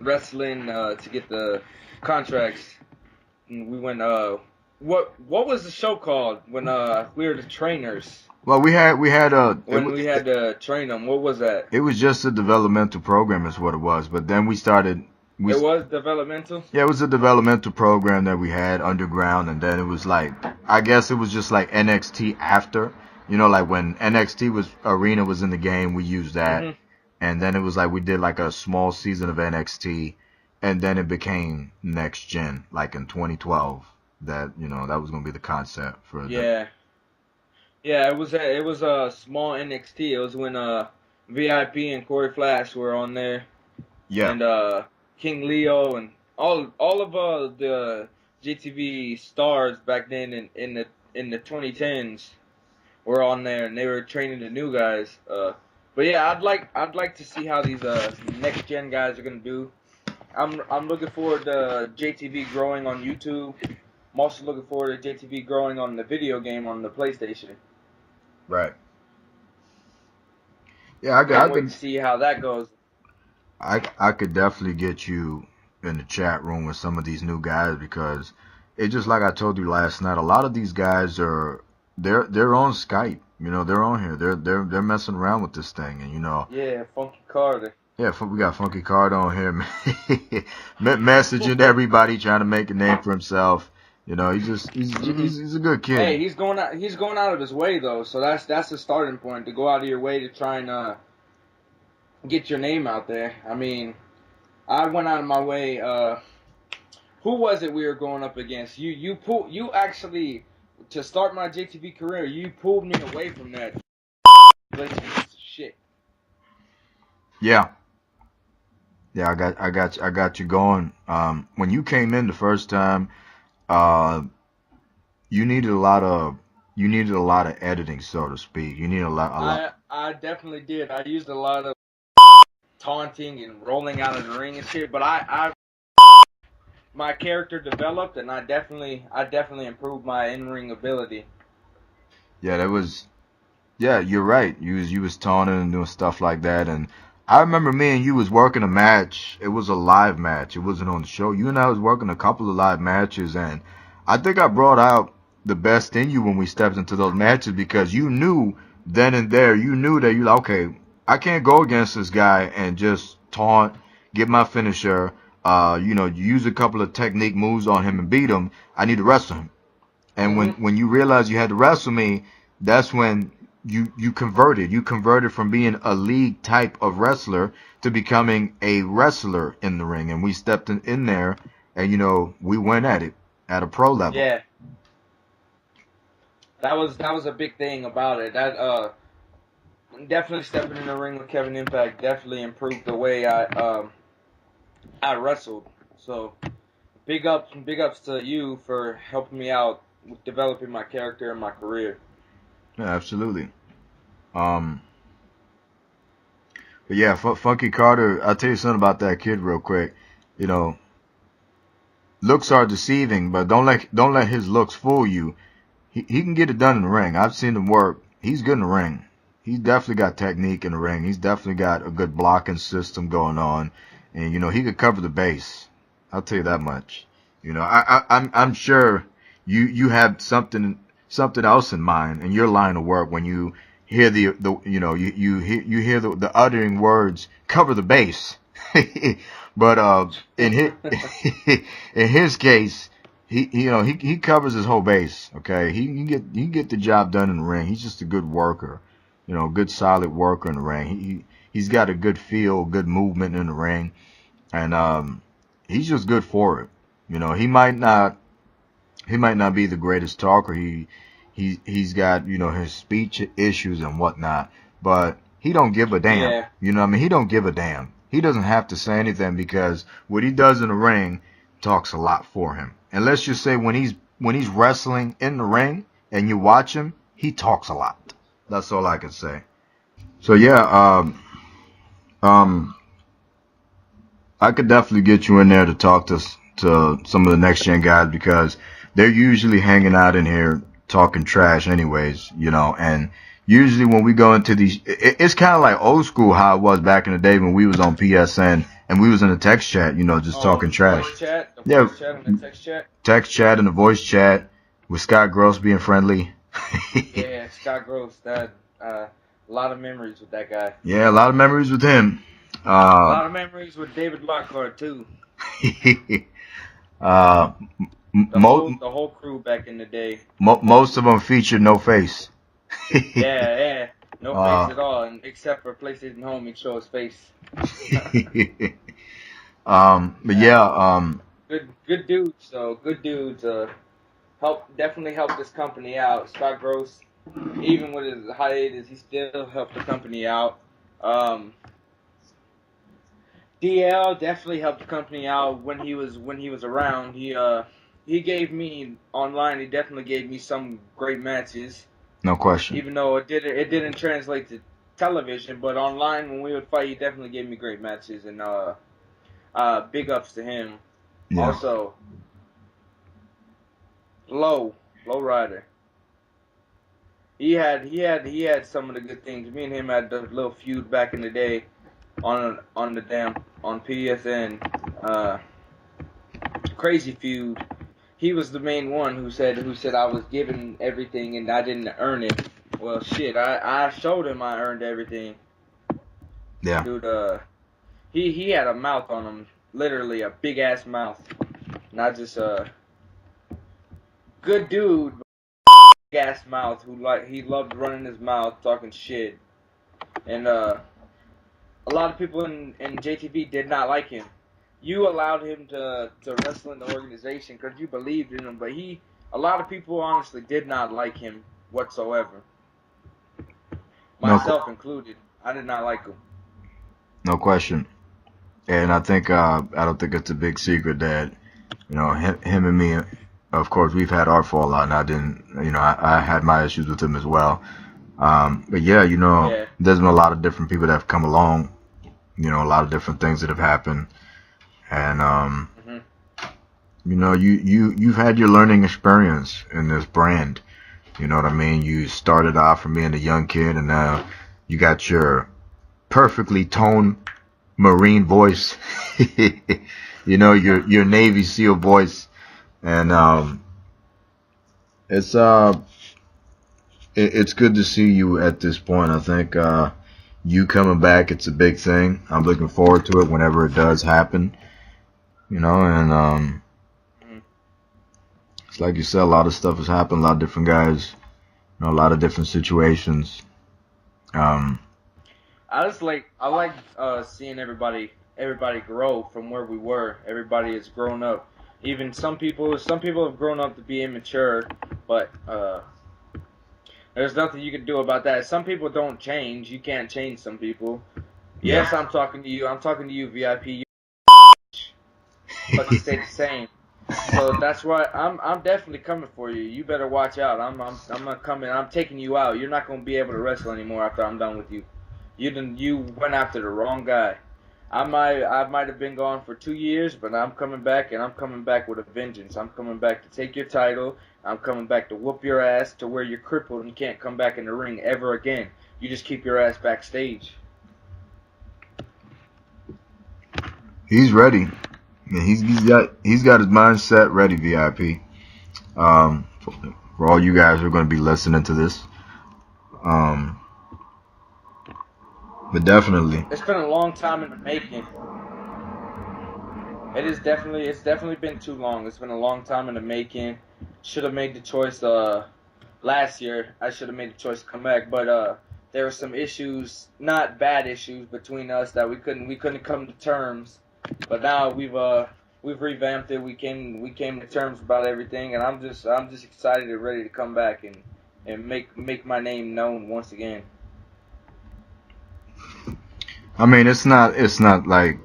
Speaker 2: Wrestling to get the contracts. And we went. What was the show called when we were the trainers?
Speaker 1: Well, we had
Speaker 2: we had to train them. What was that?
Speaker 1: It was just a developmental program, is what it was. But then we started.
Speaker 2: It was developmental?
Speaker 1: Yeah, it was a developmental program that we had underground, and then it was like, I guess it was just like NXT after. You know, like when NXT Arena was in the game, we used that.
Speaker 2: Mm-hmm.
Speaker 1: And then it was like we did like a small season of NXT, and then it became Next Gen, like in 2012. That, you know, that was going to be the concept for
Speaker 2: Yeah. Yeah, it was a small NXT. It was when VIP and Cory Flash were on there.
Speaker 1: Yeah.
Speaker 2: And King Leo and all of the GTV stars back then in the 2010s were on there, and they were training the new guys. But yeah, I'd like to see how these next gen guys are gonna do. I'm looking forward to JTV growing on YouTube. I'm also looking forward to JTV growing on the video game on the PlayStation.
Speaker 1: Right. Yeah,
Speaker 2: Can't wait to see how that goes.
Speaker 1: I could definitely get you in the chat room with some of these new guys, because it's just like I told you last night. A lot of these guys they're on Skype. You know, they're on here. They're messing around with this thing, and you know.
Speaker 2: Yeah, Funky Carter.
Speaker 1: Yeah, we got Funky Card on here, man. Messaging everybody, trying to make a name for himself. You know,
Speaker 2: Hmm.
Speaker 1: he's a good
Speaker 2: Hey,
Speaker 1: kid.
Speaker 2: he's going out of his way though, so that's the starting point to go out of your way to try and get your name out there. I mean, I went out of my way. Who was it we were going up against? You actually to start my JTV career. You pulled me away from that glitching piece of shit.
Speaker 1: Yeah, yeah, I got you going. When you came in the first time, uh, you needed a lot of editing, so to speak. You need a lot.
Speaker 2: I definitely did. I used a lot of taunting and rolling out of the ring and shit, but I my character developed and I definitely improved my in ring ability.
Speaker 1: Yeah, that was. Yeah, you're right. You was taunting and doing stuff like that, and I remember me and you was working a match. It was a live match. It wasn't on the show. You and I was working a couple of live matches, and I think I brought out the best in you when we stepped into those matches because you knew then and there. You knew that you like, okay, I can't go against this guy and just taunt, get my finisher. Use a couple of technique moves on him and beat him. I need to wrestle him. And
Speaker 2: Hmm.
Speaker 1: when you realized you had to wrestle me, that's when you converted. You converted from being a league type of wrestler to becoming a wrestler in the ring. And we stepped in there and we went at it at a pro level.
Speaker 2: Yeah, that was a big thing about it. That definitely stepping in the ring with Kevin Impact definitely improved the way I wrestled. So big ups to you for helping me out with developing my character and my career.
Speaker 1: Yeah, absolutely. Um but yeah, Funky Carter, I'll tell you something about that kid real quick. You know, looks are deceiving, but don't let his looks fool you. He can get it done in the ring. I've seen him work. He's good in the ring. He's definitely got technique in the ring. He's definitely got a good blocking system going on, and he could cover the base. I'll tell you that much. I'm sure you have something else in mind in your line of work when you hear the you hear the uttering words cover the base. But in his in his case, he covers his whole base. Okay, he can get the job done in the ring. He's just a good worker, good solid worker in the ring. He's got a good feel, good movement in the ring, and he's just good for it. He might not be the greatest talker. He's got his speech issues and whatnot, but he don't give a damn.
Speaker 2: Yeah,
Speaker 1: You know what I mean? He don't give a damn. He doesn't have to say anything because what he does in the ring talks a lot for him. And let's just say when he's wrestling in the ring and you watch him, he talks a lot. That's all I can say. So yeah, um, I could definitely get you in there to talk to some of the next gen guys because they're usually hanging out in here talking trash anyways, and usually when we go into these it's kind of like old school how it was back in the day when we was on PSN and we was in a text chat, just
Speaker 2: oh,
Speaker 1: talking trash.
Speaker 2: the
Speaker 1: Yeah,
Speaker 2: voice chat and the text chat.
Speaker 1: text chat and the voice chat with Scott Gross being friendly.
Speaker 2: Yeah, Scott Gross. That a lot of memories with that guy.
Speaker 1: Yeah, a lot of memories with him.
Speaker 2: A
Speaker 1: Uh,
Speaker 2: lot of memories with David Lockhart too.
Speaker 1: uh, mo-
Speaker 2: The whole crew back in the day.
Speaker 1: most of them featured no face.
Speaker 2: Yeah, yeah. No face
Speaker 1: uh,
Speaker 2: at all, and except for PlayStation Home, he'd show his face.
Speaker 1: but
Speaker 2: Yeah,
Speaker 1: yeah,
Speaker 2: good dudes. So good dudes. Definitely helped this company out. Scott Gross, even with his hiatus, he still helped the company out. Um, DL definitely helped the company out when he was around. He gave me online. He definitely gave me some great matches.
Speaker 1: no question.
Speaker 2: Even though it didn't translate to television, but online when we would fight, he definitely gave me great matches, and big ups to him.
Speaker 1: Yeah,
Speaker 2: Also, low rider. He had some of the good things. Me and him had the little feud back in the day on the damn on PSN. Crazy feud. He was the main one who said I was given everything and I didn't earn it. Well, shit, I showed him I earned everything.
Speaker 1: yeah,
Speaker 2: Dude, he had a mouth on him, literally a big ass mouth, not just a good dude, but big ass mouth he loved running his mouth, talking shit, and a lot of people in JTV did not like him. You allowed him to wrestle in the organization because you believed in him, but a lot of people honestly did not like him whatsoever. Myself included. I did not like him.
Speaker 1: No question. And I think I don't think it's a big secret that him and me. Of course, we've had our fallout, and I didn't. I had my issues with him as well. But yeah, there's been a lot of different people that have come along. A lot of different things that have happened, and you've had your learning experience in this brand. You know what I mean? You started off from being a young kid, and now you got your perfectly toned Marine voice. Your Navy SEAL voice, and it's good to see you at this point. I think you coming back, it's a big thing. I'm looking forward to it whenever it does happen. And it's like you said, a lot of stuff has happened. A lot of different guys, a lot of different situations.
Speaker 2: I like seeing everybody grow from where we were. Everybody has grown up. Even some people have grown up to be immature, but there's nothing you can do about that. Some people don't change. You can't change some people. Yes, I'm talking to you. I'm talking to you, VIP. But you stay the same. So that's why I'm definitely coming for you. You better watch out. I'm not coming. I'm taking you out. You're not gonna be able to wrestle anymore after I'm done with you. You went after the wrong guy. I might have been gone for 2 years, but I'm coming back, and I'm coming back with a vengeance. I'm coming back to take your title. I'm coming back to whoop your ass to where you're crippled and can't come back in the ring ever again. You just keep your ass backstage.
Speaker 1: He's ready. He's got his mindset ready, VIP. For all you guys who are going to be listening to this, but definitely,
Speaker 2: it's been a long time in the making. It's definitely been too long. It's been a long time in the making. Should have made the choice last year. I should have made the choice to come back, but there were some issues, not bad issues, between us that we couldn't come to terms. But now we've revamped it. We came to terms about everything, and I'm just excited and ready to come back and make my name known once again.
Speaker 1: I mean, it's not like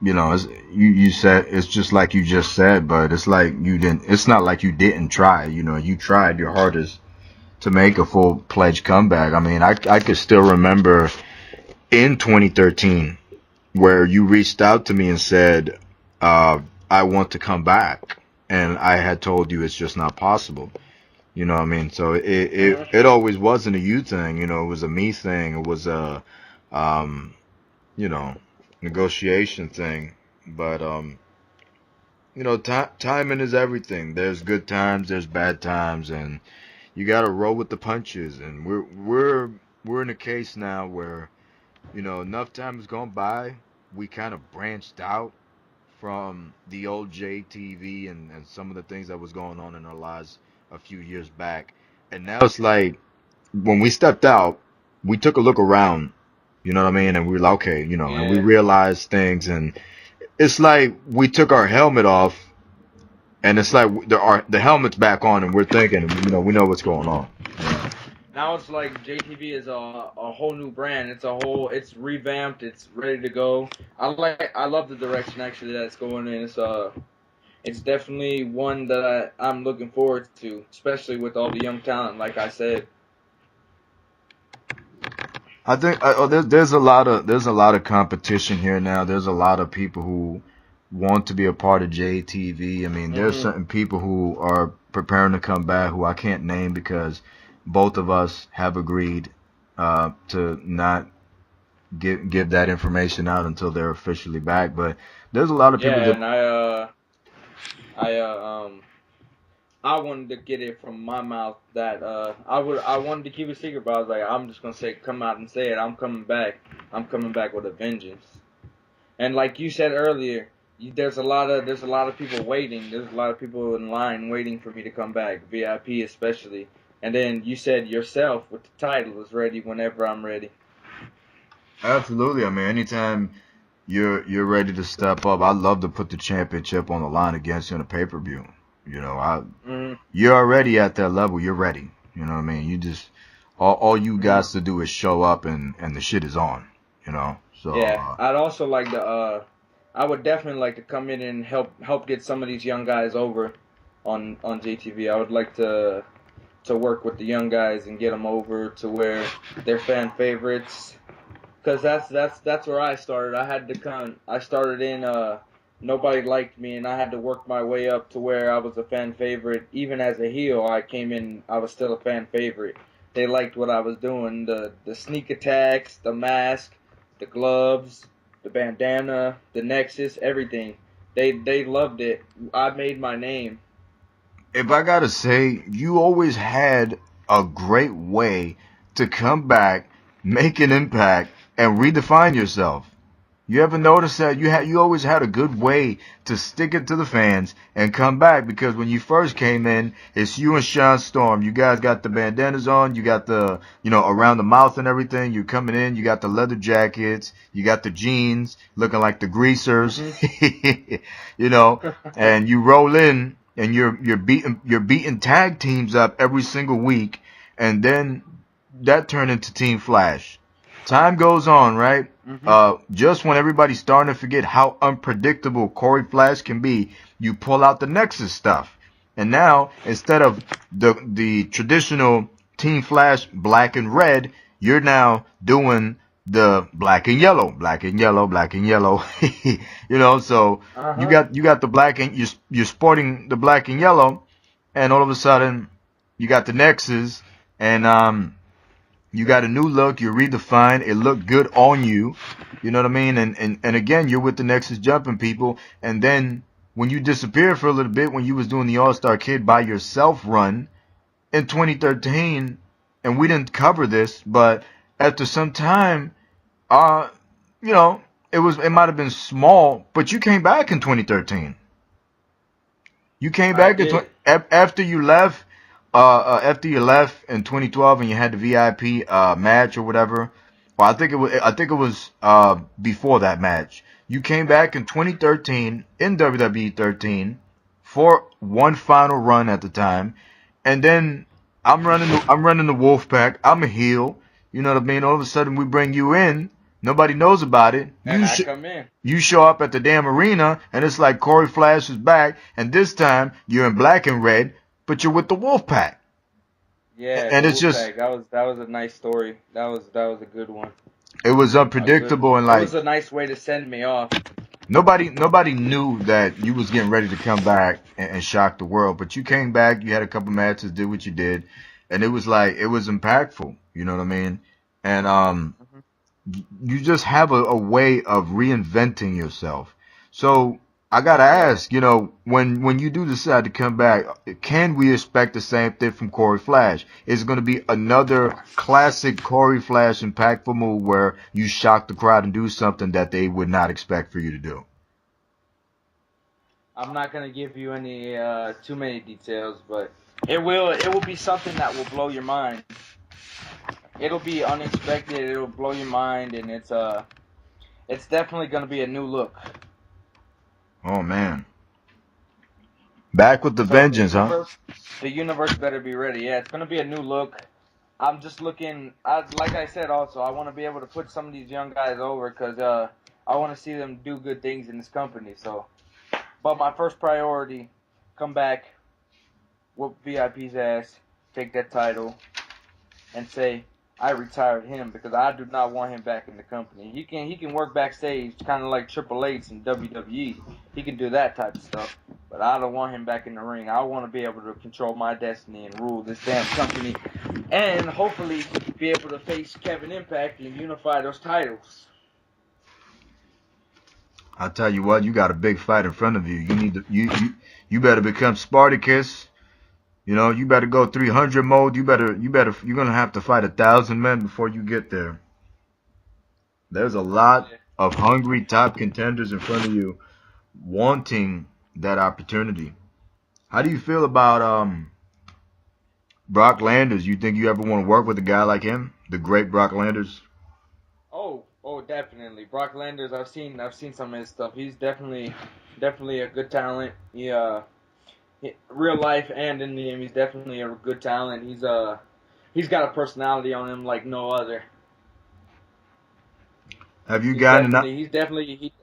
Speaker 1: you said, it's just like you just said, but it's like it's not like you didn't try. You tried your hardest to make a full-pledged comeback. I mean, I could still remember in 2013 where you reached out to me and said, I want to come back. And I had told you it's just not possible. You know what I mean? So it always wasn't a you thing. It was a me thing. It was a, negotiation thing. But, timing is everything. There's good times, there's bad times, and you got to roll with the punches. And we're in a case now where, enough time has gone by. We kind of branched out from the old JTV and some of the things that was going on in our lives a few years back. And now it's like when we stepped out, we took a look around, you know what I mean? And we were like, okay, and we realized things. And it's like we took our helmet off, and it's like the helmet's back on, and we're thinking, we know what's going on.
Speaker 2: Now it's like JTV is a whole new brand. It's revamped. It's ready to go. I love the direction actually that it's going in. It's definitely one that I'm looking forward to, especially with all the young talent. Like I said,
Speaker 1: I think there's a lot of competition here now. There's a lot of people who want to be a part of JTV. I mean, there's certain people who are preparing to come back who I can't name because both of us have agreed to not give that information out until they're officially back. But there's a lot of people.
Speaker 2: And I wanted to get it from my mouth that I wanted to keep it secret, but I was like, I'm just gonna say, come out and say it. I'm coming back. I'm coming back with a vengeance. And like you said earlier, there's a lot of people waiting. There's a lot of people in line waiting for me to come back, VIP especially. And then you said yourself with the title is ready whenever I'm ready.
Speaker 1: Absolutely. I mean, anytime you're ready to step up, I love to put the championship on the line against you in a pay-per-view. You know,
Speaker 2: Hmm.
Speaker 1: you're already at that level. You're ready. You know what I mean? You just all you
Speaker 2: Hmm.
Speaker 1: got to do is show up and the shit is on. You know. So
Speaker 2: Yeah, I'd also like to. I would definitely like to come in and help get some of these young guys over on JTV. I would like to work with the young guys and get them over to where they're fan favorites. Cause that's where I started. I had to I started in nobody liked me, and I had to work my way up to where I was a fan favorite. Even as a heel, I came in. I was still a fan favorite. They liked what I was doing. The sneak attacks, the mask, the gloves, the bandana, the nexus, everything. They loved it. I made my name.
Speaker 1: if I gotta say, you always had a great way to come back, make an impact, and redefine yourself. You ever notice that you always had a good way to stick it to the fans and come back, because when you first came in, it's you and Sean Storm. You guys got the bandanas on, you got the around the mouth and everything. You're coming in, you got the leather jackets, you got the jeans looking like the greasers,
Speaker 2: Hmm.
Speaker 1: you know, and you roll in and you're beating tag teams up every single week, and then that turned into Team Flash. Time goes on, right?
Speaker 2: Hmm.
Speaker 1: Just when everybody's starting to forget how unpredictable Cory Flash can be, you pull out the Nexus stuff. And now, instead of the traditional Team Flash black and red, you're now doing the black and yellow, black and yellow, black and yellow. So
Speaker 2: Uh
Speaker 1: you
Speaker 2: huh.
Speaker 1: got you got the black and you're sporting the black and yellow, and all of a sudden you got the Nexus, and you got a new look. You're redefined. It looked good on you. You know what I mean? And again, you're with the Nexus jumping people. And then when you disappeared for a little bit, when you was doing the All Star Kid by yourself run in 2013, and we didn't cover this, but after some time, uh, you know, it might have been small, but you came back in 2013. You came
Speaker 2: I
Speaker 1: back in
Speaker 2: did.
Speaker 1: after you left. After you left in 2012 and you had the VIP match or whatever. Well, I think it was before that match. You came back in 2013 in WWE 13 for one final run at the time, and then I'm running the Wolfpack. I'm a heel. You know what I mean? All of a sudden we bring you in. Nobody knows about it.
Speaker 2: And I come in.
Speaker 1: You show up at the damn arena, and it's like Cory Flash is back, and this time you're in black and red, but you're with the Wolfpack.
Speaker 2: Yeah,
Speaker 1: And
Speaker 2: the
Speaker 1: it's just,
Speaker 2: Wolfpack. That was a nice story. That was a good one.
Speaker 1: it was
Speaker 2: A good
Speaker 1: unpredictable,
Speaker 2: one.
Speaker 1: and
Speaker 2: It
Speaker 1: like
Speaker 2: was a nice way to send me off.
Speaker 1: nobody knew that you was getting ready to come back and shock the world. But you came back, you had a couple matches, did what you did, and it was impactful. You know what I mean? And
Speaker 2: Hmm.
Speaker 1: you just have a way of reinventing yourself. So I gotta
Speaker 2: Yeah.
Speaker 1: ask, when you do decide to come back, can we expect the same thing from Cory Flash? Is it going to be another classic Cory Flash impactful move where you shock the crowd and do something that they would not expect for you to do?
Speaker 2: I'm not gonna give you any too many details, but it will be something that will blow your mind. It'll be unexpected. It'll blow your mind, and it's definitely gonna be a new look.
Speaker 1: Oh man, back with the
Speaker 2: So
Speaker 1: vengeance, huh?
Speaker 2: the universe better be ready. Yeah, it's gonna be a new look. I'm just looking. Like I said, also I want to be able to put some of these young guys over because I want to see them do good things in this company. So, but my first priority, come back, whoop VIP's ass, take that title, and say I retired him because I do not want him back in the company. He can work backstage, kind of like Triple H in WWE. He can do that type of stuff, but I don't want him back in the ring. I want to be able to control my destiny and rule this damn company, and hopefully be able to face Kevin Impact and unify those titles.
Speaker 1: I tell you what, you got a big fight in front of you. You need to you better become Spartacus. You know, you better go 300 mode. You're gonna have to fight 1,000 men before you get there. There's a lot
Speaker 2: Yeah.
Speaker 1: of hungry top contenders in front of you wanting that opportunity. How do you feel about Brock Landers? You think you ever want to work with a guy like him, the great Brock Landers?
Speaker 2: Oh, definitely. Brock Landers. I've seen some of his stuff. He's definitely a good talent. Real life and in the game, he's definitely a good talent. He's got a personality on him like no other.
Speaker 1: Have you
Speaker 2: He's
Speaker 1: gotten an?
Speaker 2: definitely he's definitely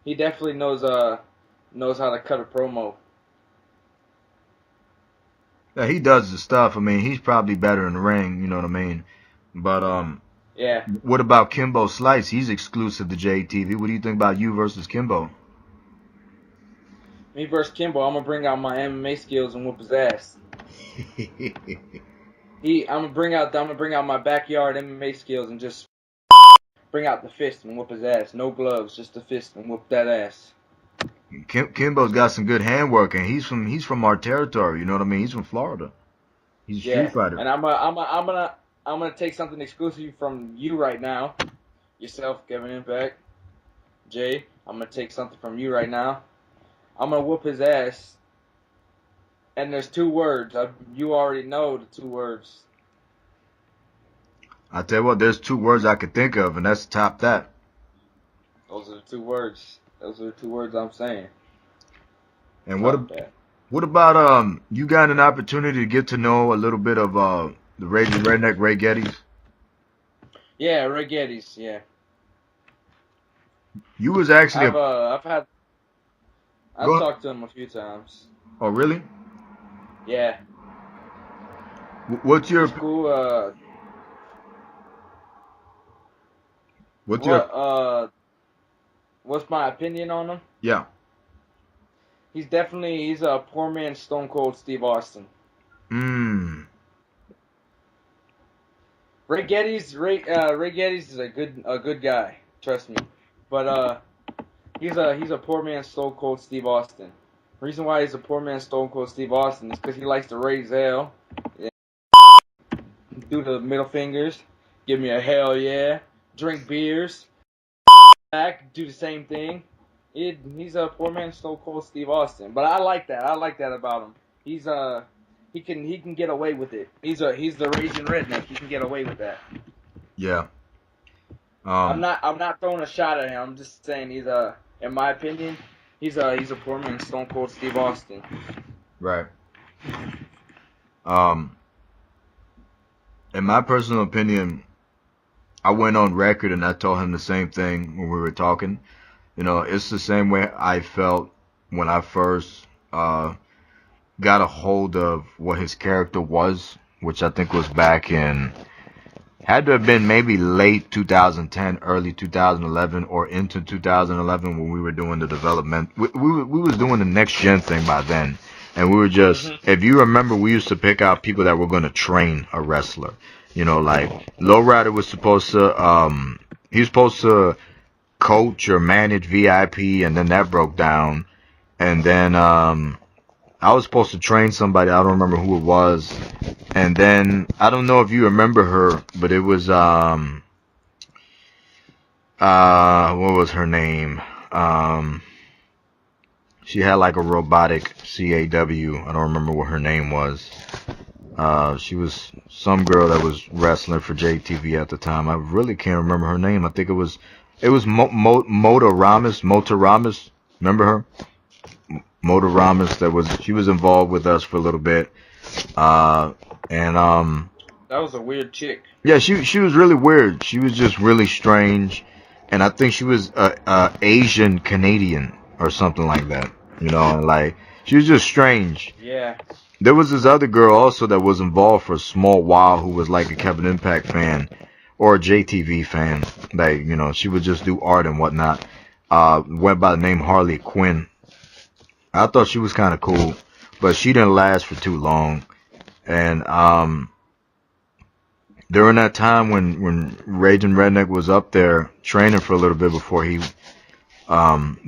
Speaker 2: he definitely knows how to cut a promo.
Speaker 1: Yeah, he does the stuff. I mean, he's probably better in the ring. You know what I mean? But
Speaker 2: Yeah.
Speaker 1: what about Kimbo Slice? He's exclusive to JTV. What do you think about you versus Kimbo?
Speaker 2: Me versus Kimbo, I'm gonna bring out my MMA skills and whoop his ass. I'm gonna bring out my backyard MMA skills and just bring out the fist and whoop his ass. No gloves, just the fist and whoop that ass.
Speaker 1: Kimbo's got some good handwork, and he's from our territory. You know what I mean? He's from Florida. He's a street
Speaker 2: Yeah,
Speaker 1: fighter.
Speaker 2: and I'm gonna take something exclusive from you right now, yourself, Kevin Impact, Jay. I'm gonna take something from you right now. I'm gonna whoop his ass, and there's two words. You already know the two words.
Speaker 1: I tell you what, there's two words I could think of, and that's top that.
Speaker 2: Those are the two words. Those are the two words I'm saying.
Speaker 1: And
Speaker 2: Top that.
Speaker 1: what about you got an opportunity to get to know a little bit of the Raging Redneck Ray Geddes?
Speaker 2: Yeah, Ray Geddes. Yeah,
Speaker 1: You was actually a
Speaker 2: I've
Speaker 1: go.
Speaker 2: talked to him a few times.
Speaker 1: Oh really?
Speaker 2: Yeah,
Speaker 1: What's your
Speaker 2: he's cool.
Speaker 1: what's your
Speaker 2: What's my opinion on him?
Speaker 1: yeah?
Speaker 2: He's a poor man's Stone Cold Steve Austin.
Speaker 1: Mmm.
Speaker 2: Ray Geddes is a good guy. Trust me, but he's a poor man's Stone Cold Steve Austin. Reason why he's a poor man's Stone Cold Steve Austin is because he likes to raise hell, do the middle fingers, give me a hell yeah, drink beers, back, do the same thing. He's a poor man's Stone Cold Steve Austin, but I like that. I like that about him. He can get away with it. He's the raging redneck. He can get away with that.
Speaker 1: Yeah.
Speaker 2: I'm not throwing a shot at him. I'm just saying in my opinion, he's a poor man's Stone Cold Steve Austin.
Speaker 1: Right. In my personal opinion, I went on record and I told him the same thing when we were talking. You know, it's the same way I felt when I first got a hold of what his character was, which I think was back in, had to have been maybe late 2010, early 2011, or into 2011 when we were doing the development. We was doing the next gen thing by then. And we were just, if you remember, we used to pick out people that were going to train a wrestler. You know, like Lowrider was supposed to, he was supposed to coach or manage VIP, and then that broke down. And then I was supposed to train somebody. I don't remember who it was. And then I don't know if you remember her, but it was what was her name? She had like a robotic CAW. I don't remember what her name was. She was some girl that was wrestling for JTV at the time. I really can't remember her name. I think it was Mota Ramis. Remember her? Mota Ramis. She was involved with us for a little bit. And
Speaker 2: That was a weird chick.
Speaker 1: yeah, she was really weird. She was just really strange, and I think she was Asian Canadian or something like that. You know, and like she was just strange.
Speaker 2: Yeah.
Speaker 1: There was this other girl also that was involved for a small while who was like a Kevin Impact fan or a JTV fan. Like, you know, she would just do art and whatnot. Went by the name Harley Quinn. I thought she was kind of cool, but she didn't last for too long. And during that time when Raging Redneck was up there training for a little bit before he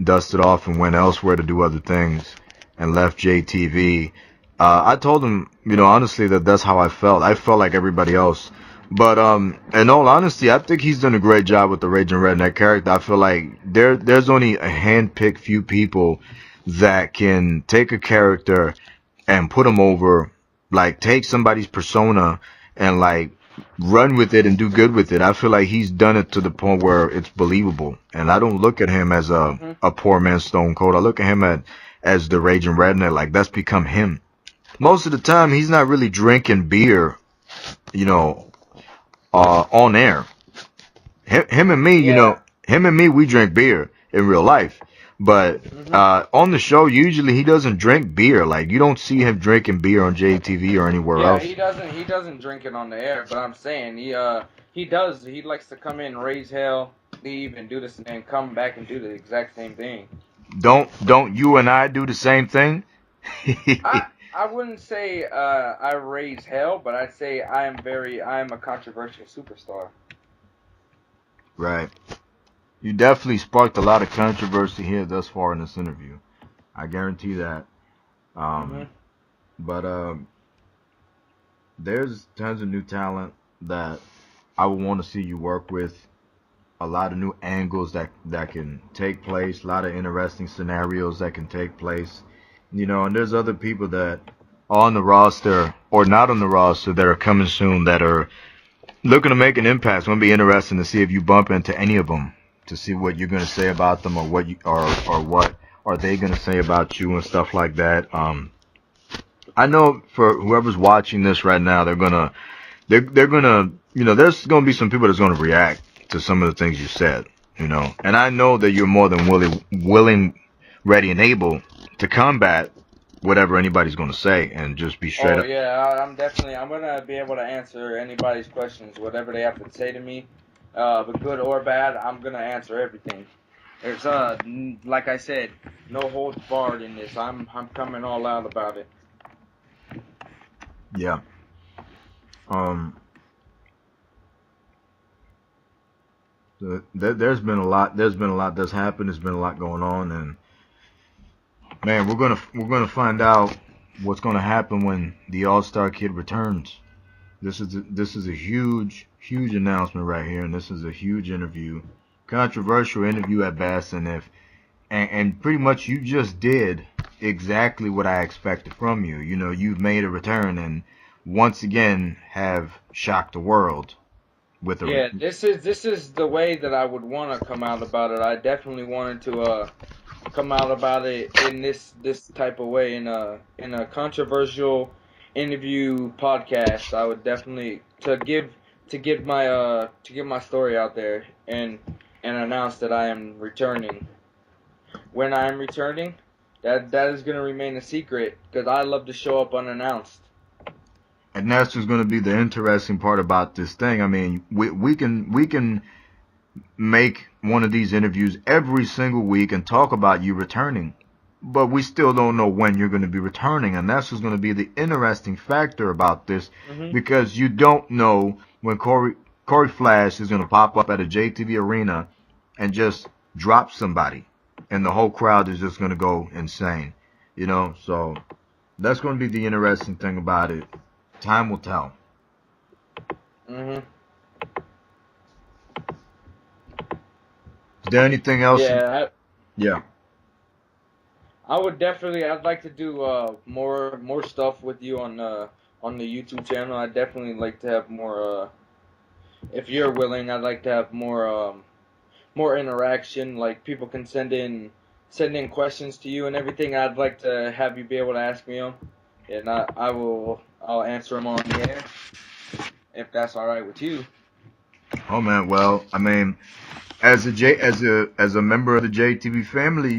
Speaker 1: dusted off and went elsewhere to do other things and left JTV, I told him, honestly, that that's how I felt. I felt like everybody else. But in all honesty, I think he's done a great job with the Raging Redneck character. I feel like there's only a handpicked few people that can take a character and put him over, like take somebody's persona and like run with it and do good with it. I feel like he's done it to the point where it's believable. And I don't look at him as
Speaker 2: Hmm.
Speaker 1: a poor man Stone Cold. I look at him as the Raging Redneck. Like that's become him. Most of the time, he's not really drinking beer, you know, on air. Him and me,
Speaker 2: Yeah.
Speaker 1: him and me, we drink beer in real life. But
Speaker 2: Hmm.
Speaker 1: on the show, usually he doesn't drink beer. Like you don't see him drinking beer on JTV or anywhere
Speaker 2: Yeah,
Speaker 1: else.
Speaker 2: he doesn't drink it on the air, but I'm saying he does. He likes to come in, raise hell, leave, and do this, and come back and do the exact same thing.
Speaker 1: Don't you and I do the same thing?
Speaker 2: I wouldn't say I raise hell, but I'd say I am a controversial superstar.
Speaker 1: Right. You definitely sparked a lot of controversy here thus far in this interview. I guarantee that.
Speaker 2: Hmm.
Speaker 1: Um, but there's tons of new talent that I would want to see you work with. A lot of new angles that can take place. A lot of interesting scenarios that can take place. And there's other people that are on the roster or not on the roster that are coming soon that are looking to make an impact. It's going to be interesting to see if you bump into any of them to see what you're going to say about them or what are they going to say about you and stuff like that. I know for whoever's watching this right now, they're gonna there's gonna be some people that's gonna react to some of the things you said, and I know that you're more than willing, ready, and able to combat whatever anybody's gonna say and just be straight
Speaker 2: Oh
Speaker 1: up.
Speaker 2: yeah, I'm gonna be able to answer anybody's questions, whatever they have to say to me, but good or bad, I'm gonna answer everything. There's like I said, no holds barred in this. I'm coming all out about it.
Speaker 1: Yeah. Um. There's been a lot. There's been a lot that's happened. There's been a lot going on, and man, we're gonna find out what's gonna happen when the All Star Kid returns. This is a huge announcement right here, and this is a huge interview, controversial interview at best, and pretty much you just did exactly what I expected from you. You've made a return and once again have shocked the world with a.
Speaker 2: Yeah, this is the way that I would want to come out about it. I definitely wanted to come out about it in this type of way in a controversial interview podcast. I would definitely to give my story out there and announce that I am returning. When I am returning, that is going to remain a secret because I love to show up unannounced.
Speaker 1: And that's just going to be the interesting part about this thing. I mean, we can make one of these interviews every single week and talk about you returning. But we still don't know when you're going to be returning, and that's what's going to be the interesting factor about this,
Speaker 2: Hmm.
Speaker 1: because you don't know when Cory Flash is going to pop up at a JTV arena and just drop somebody, and the whole crowd is just going to go insane, So that's going to be the interesting thing about it. Time will tell.
Speaker 2: Hmm.
Speaker 1: Is there anything else?
Speaker 2: Yeah,
Speaker 1: Yeah.
Speaker 2: I would definitely. I'd like to do more stuff with you on the YouTube channel. I'd definitely like to have more. If you're willing, I'd like to have more interaction. Like people can send in questions to you and everything. I'd like to have you be able to ask me them, and I'll answer them on the air if that's all right with you.
Speaker 1: Oh man. Well, I mean, as a member of the JTV family,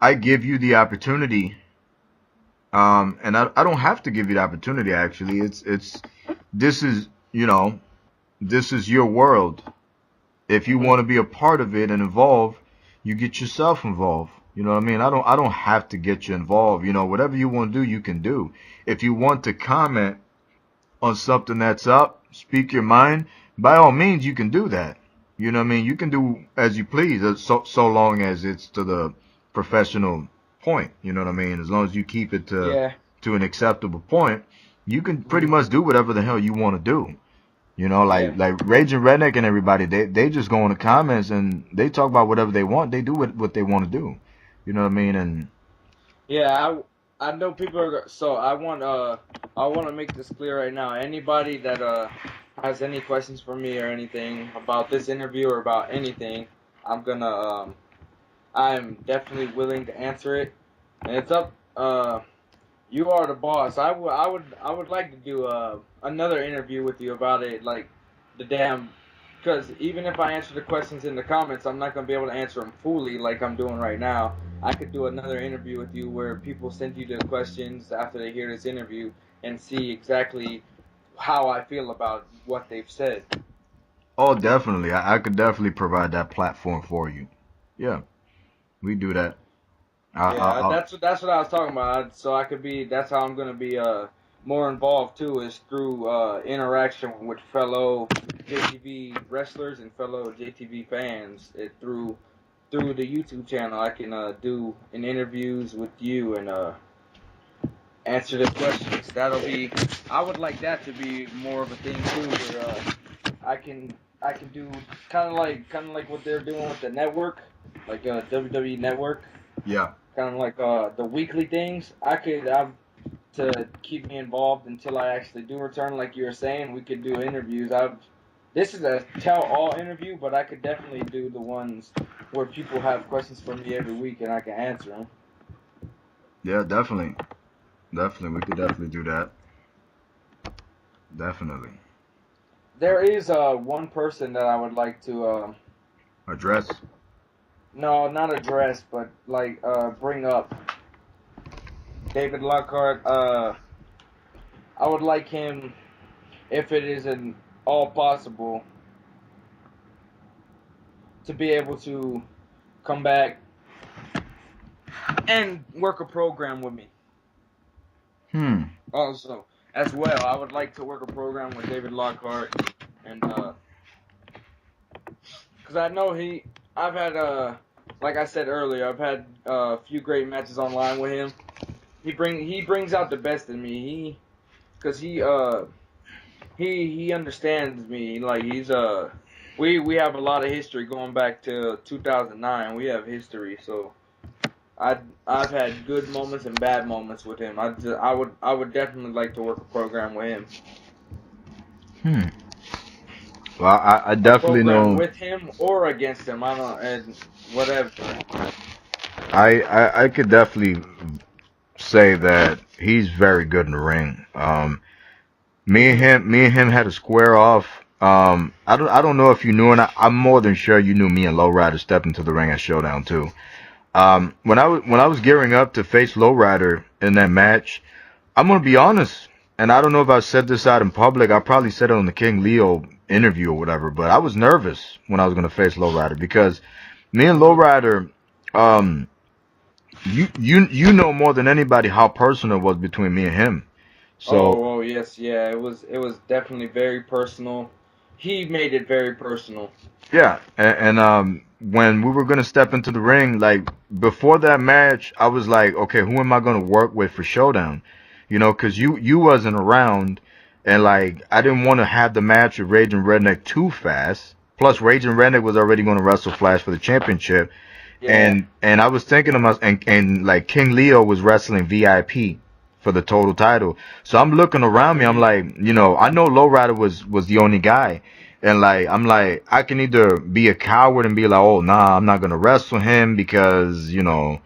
Speaker 1: I give you the opportunity. And I don't have to give you the opportunity. Actually, this is this is your world. If you
Speaker 2: Mhm.
Speaker 1: want to be a part of it and involved, you get yourself involved. You know what I mean? I don't have to get you involved. Whatever you want to do, you can do. If you want to comment on something that's up, speak your mind, by all means, you can do that. You know what I mean? You can do as you please, so long as it's to the professional point. You know what I mean? As long as you keep it to
Speaker 2: Yeah.
Speaker 1: to an acceptable point, you can pretty much do whatever the hell you want to do. You know,
Speaker 2: Yeah.
Speaker 1: like Raging Redneck and everybody, they just go in the comments and they talk about whatever they want. They do what they want to do. You know what I mean? And
Speaker 2: Yeah, I know people are so I want to make this clear right now. Anybody that has any questions for me or anything about this interview or about anything, I'm gonna I'm definitely willing to answer it. And it's up you are the boss. I would like to do another interview with you about it, like the damn. Because even if I answer the questions in the comments, I'm not gonna be able to answer them fully like I'm doing right now. I could do another interview with you where people send you the questions after they hear this interview and see exactly how I feel about what they've said.
Speaker 1: oh, definitely, I could definitely provide that platform for you. Yeah, we do that.
Speaker 2: Yeah,
Speaker 1: I
Speaker 2: that's what I was talking about. So I could be. That's how I'm gonna be more involved too, is through interaction with fellow JTV wrestlers and fellow JTV fans. Through the YouTube channel, I can do an interviews with you and answer the questions. That'll be. I would like that to be more of a thing too, where I can do kind of like what they're doing with the network, like WWE Network,
Speaker 1: yeah.
Speaker 2: kind of like the weekly things. I to keep me involved until I actually do return. Like you were saying, we could do interviews. This is a tell all interview, but I could definitely do the ones where people have questions for me every week and I can answer them.
Speaker 1: Yeah, definitely. Definitely. We could definitely do that. Definitely.
Speaker 2: There is one person that I would like to
Speaker 1: Address.
Speaker 2: no, not address, but like bring up David Lockhart. I would like him, if it is in all possible, to be able to come back and work a program with me.
Speaker 1: Hmm.
Speaker 2: Also, as well, I would like to work a program with David Lockhart, and because I know I've had like I said earlier, I've had a few great matches online with him. He brings out the best in me. Because he understands me. Like we have a lot of history going back to 2009. We have history, so I've had good moments and bad moments with him. I would definitely like to work a program with him.
Speaker 1: Hmm. Well, I
Speaker 2: A
Speaker 1: definitely
Speaker 2: program
Speaker 1: know.
Speaker 2: with him or against him. I don't and whatever.
Speaker 1: I could definitely say that he's very good in the ring.
Speaker 2: Mhm.
Speaker 1: Me and him had a square off. I don't know if you knew, and I'm more than sure you knew me and Lowrider stepped into the ring at Showdown too. When I was gearing up to face Lowrider in that match, I'm gonna be honest, and I don't know if I said this out in public. I probably said it on the King Leo interview or whatever, but I was nervous when I was gonna face Lowrider because me and
Speaker 2: Mhm.
Speaker 1: Lowrider, um, you know more than anybody how personal it was between me and him. So
Speaker 2: Oh yes, yeah. It was definitely very personal. He made it very personal.
Speaker 1: yeah, and when we were gonna step into the ring, like before that match, I was like, okay, who am I gonna work with for Showdown? You know, cause you wasn't around, and like I didn't want to have the match with Raging Redneck too fast. Plus, Raging Redneck was already gonna wrestle Flash for the championship,
Speaker 2: Yeah.
Speaker 1: and I was thinking of myself, and like King Leo was wrestling VIP for the total title. So I'm looking around me. I'm
Speaker 2: Mhm.
Speaker 1: like, you know, I know Lowrider was the only guy, and like I'm like, I can either be a coward and be like, oh nah, I'm not gonna wrestle him because you know.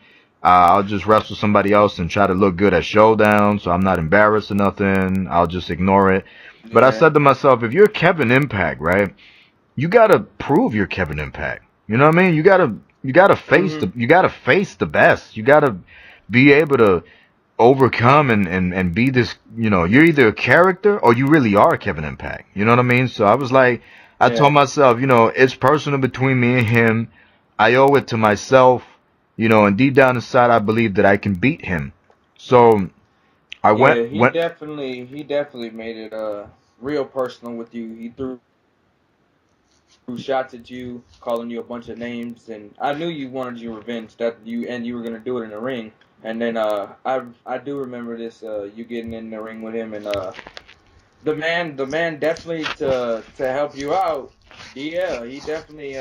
Speaker 1: I'll just wrestle somebody else and try to look good at Showdown, so I'm not embarrassed or nothing. I'll just ignore it. But I
Speaker 2: Yeah.
Speaker 1: said to myself, if you're Kevin Impact, right? You gotta prove you're Kevin Impact. You know what I mean?
Speaker 2: Mhm.
Speaker 1: You gotta face the best. You gotta be able to overcome and be this, you know, you're either a character or you really are Kevin Impact. You know what I mean? So I was like, I told
Speaker 2: Yeah.
Speaker 1: myself, you know, it's personal between me and him. I owe it to myself, you know, and deep down inside I believe that I can beat him. So I
Speaker 2: Yeah.
Speaker 1: went
Speaker 2: He definitely made it real personal with you. He threw shots at you, calling you a bunch of names, and I knew you wanted your revenge. That you and you were gonna do it in the ring. And then I do remember this you getting in the ring with him, and the man definitely to help you out. Yeah, he definitely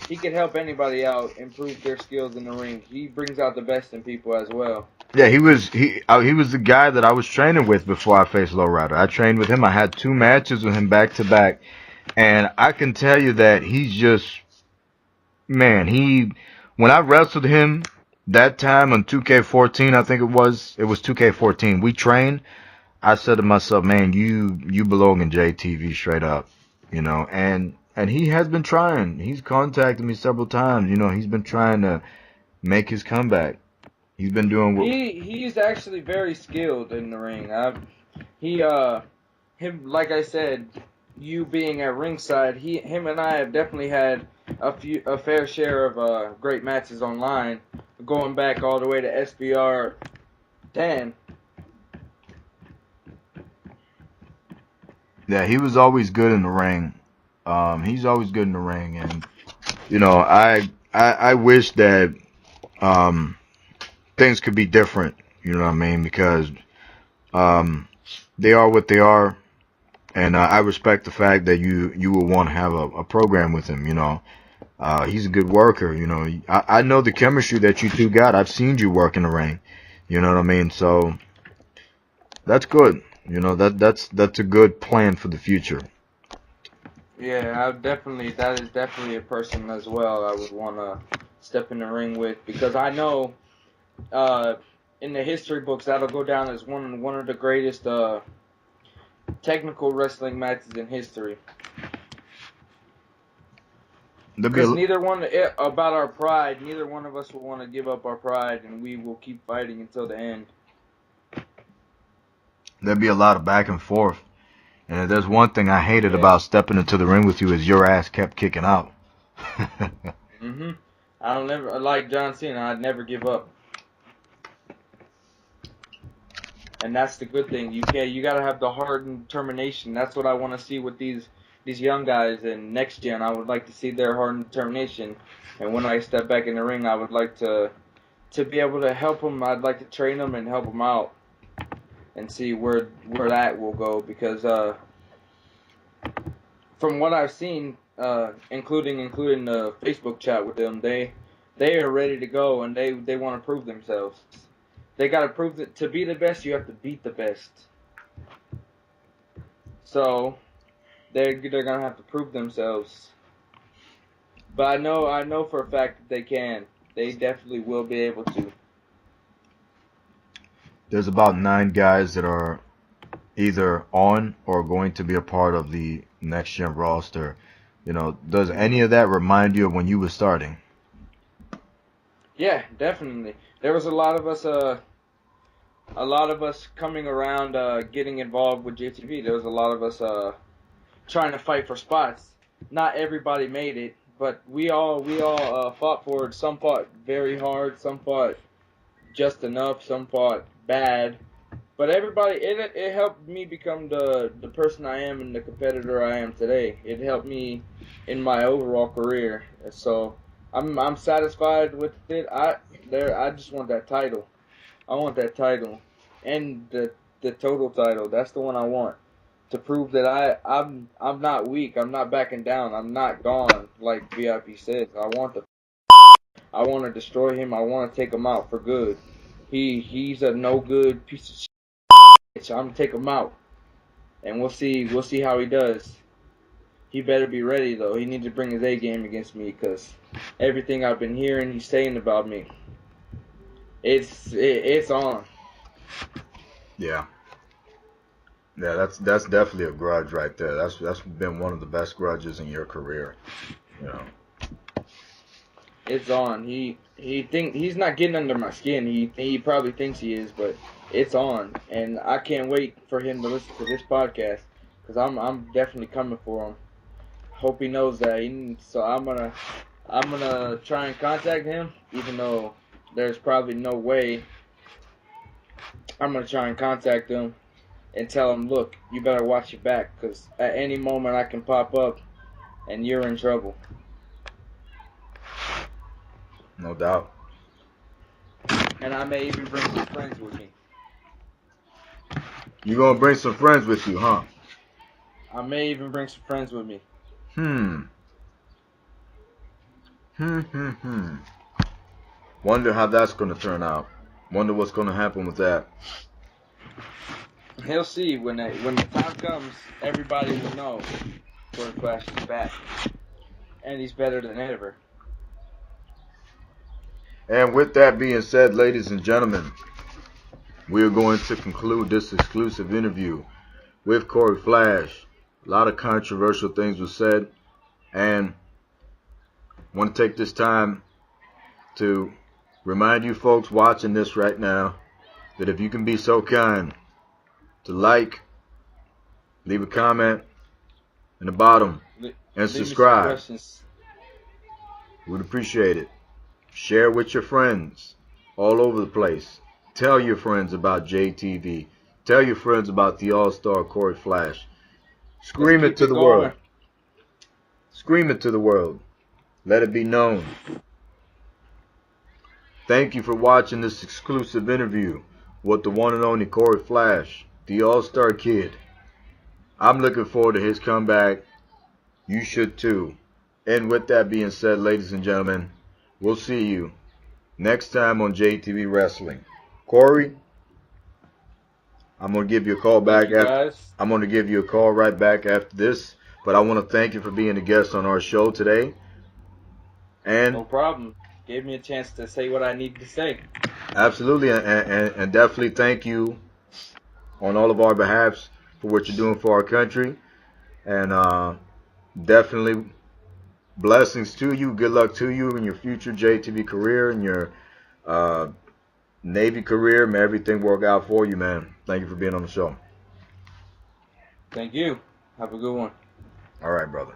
Speaker 2: he can help anybody out improve their skills in the ring. He brings out the best in people as well.
Speaker 1: Yeah, he was the guy that I was training with before I faced Lowrider. I trained with him. I had 2 matches with him back to back, and I can tell you that he's just man. When I wrestled him that time on 2K14, I think it was 2K14. We trained. I said to myself, man, you belong in JTV straight up, and he has been trying. He's contacted me several times. He's been trying to make his comeback. He's been doing what.
Speaker 2: He's actually very skilled in the ring. He him like I said, you being at ringside, him and I have definitely had a fair share of great matches online, going back all the way to SBR 10.
Speaker 1: Yeah, he was always good in the ring. He's always good in the ring, and I wish that um, things could be different. You know what I mean? Because um, they are what they are, and I respect the fact that you will want to have a program with him. He's a good worker. I know the chemistry that you two got. I've seen you work in the ring. You know what I mean? So that's good. That's a good plan for the future.
Speaker 2: Yeah, that is definitely a person as well I would want to step in the ring with, because I know uh, in the history books that'll go down as one of the greatest technical wrestling matches in history.
Speaker 1: There'll be
Speaker 2: Because
Speaker 1: a,
Speaker 2: about our pride, neither one of us will want to give up our pride, and we will keep fighting until the end.
Speaker 1: there'll be a lot of back and forth. And if there's one thing I hated
Speaker 2: Yeah.
Speaker 1: about stepping into the ring with you is your ass kept kicking out.
Speaker 2: Mhm. I don't never like John Cena. I'd never give up, and that's the good thing. You gotta have the heart and determination. That's what I want to see with these young guys and next gen. I would like to see their heart and determination. And when I step back in the ring, I would like to be able to help them. I'd like to train them and help them out and see where that will go, because from what I've seen, including the Facebook chat with them, they are ready to go, and they want to prove themselves. They got to prove that to be the best, you have to beat the best. So they're gonna have to prove themselves. But I know for a fact that they can. They definitely will be able to.
Speaker 1: There's about 9 guys that are either on or going to be a part of the next gen roster. Does any of that remind you of when you were starting?
Speaker 2: Yeah, definitely. There was a lot of us coming around, getting involved with JTV. There was a lot of us trying to fight for spots. Not everybody made it, but we all fought for it. Some fought very hard, some fought just enough, some fought bad. But everybody, it helped me become the person I am and the competitor I am today. It helped me in my overall career. So I'm satisfied with it. I just want that title. I want that title and the total title. That's the one I want, to prove that I'm not weak. I'm not backing down. I'm not gone like VIP says. I want to destroy him. I want to take him out for good. He's a no good piece of shit. So I'm gonna take him out, and we'll see how he does. He better be ready though. He needs to bring his A game against me, because everything I've been hearing he's saying about me, it's on.
Speaker 1: Yeah. Yeah, that's definitely a grudge right there. That's been one of the best grudges in your career. You know.
Speaker 2: It's on. He's not getting under my skin. He probably thinks he is, but it's on. And I can't wait for him to listen to this podcast, because I'm definitely coming for him. Hope he knows that. So I'm gonna try and contact him, even though there's probably no way. I'm gonna try and contact him and tell him, look, you better watch your back, because at any moment I can pop up and you're in trouble.
Speaker 1: No doubt.
Speaker 2: And I may even bring some friends with me.
Speaker 1: You gonna bring some friends with you, huh?
Speaker 2: I may even bring some friends with me.
Speaker 1: Wonder how that's gonna turn out. Wonder what's gonna happen with that.
Speaker 2: He'll see when the time comes. Everybody will know Cory Flash is back, and he's better than ever.
Speaker 1: And with that being said, ladies and gentlemen, we are going to conclude this exclusive interview with Cory Flash. A lot of controversial things were said, and I want to take this time to remind you folks watching this right now that if you can be so kind to like, leave a comment in the bottom, and subscribe. We'd appreciate it. Share with your friends all over the place. Tell your friends about JTV. Tell your friends about the All-Star Cory Flash. Scream it to the world. Scream it to the world. Let it be known. Thank you for watching this exclusive interview with the one and only Cory Flash, the All-Star Kid. I'm looking forward to his comeback. You should too. And with that being said, ladies and gentlemen, we'll see you next time on JTV Wrestling. Cory, I'm gonna give you a call back after. I'm gonna give you a call right back after this. But I want to thank you for being a guest on our show today. And
Speaker 2: no problem. Gave me a chance to say what I needed to say.
Speaker 1: Absolutely, and definitely thank you on all of our behalfs for what you're doing for our country. And definitely blessings to you. Good luck to you in your future JTV career and your Navy career. May everything work out for you, man. Thank you for being on the show.
Speaker 2: Thank you. Have a good one.
Speaker 1: All right, brother.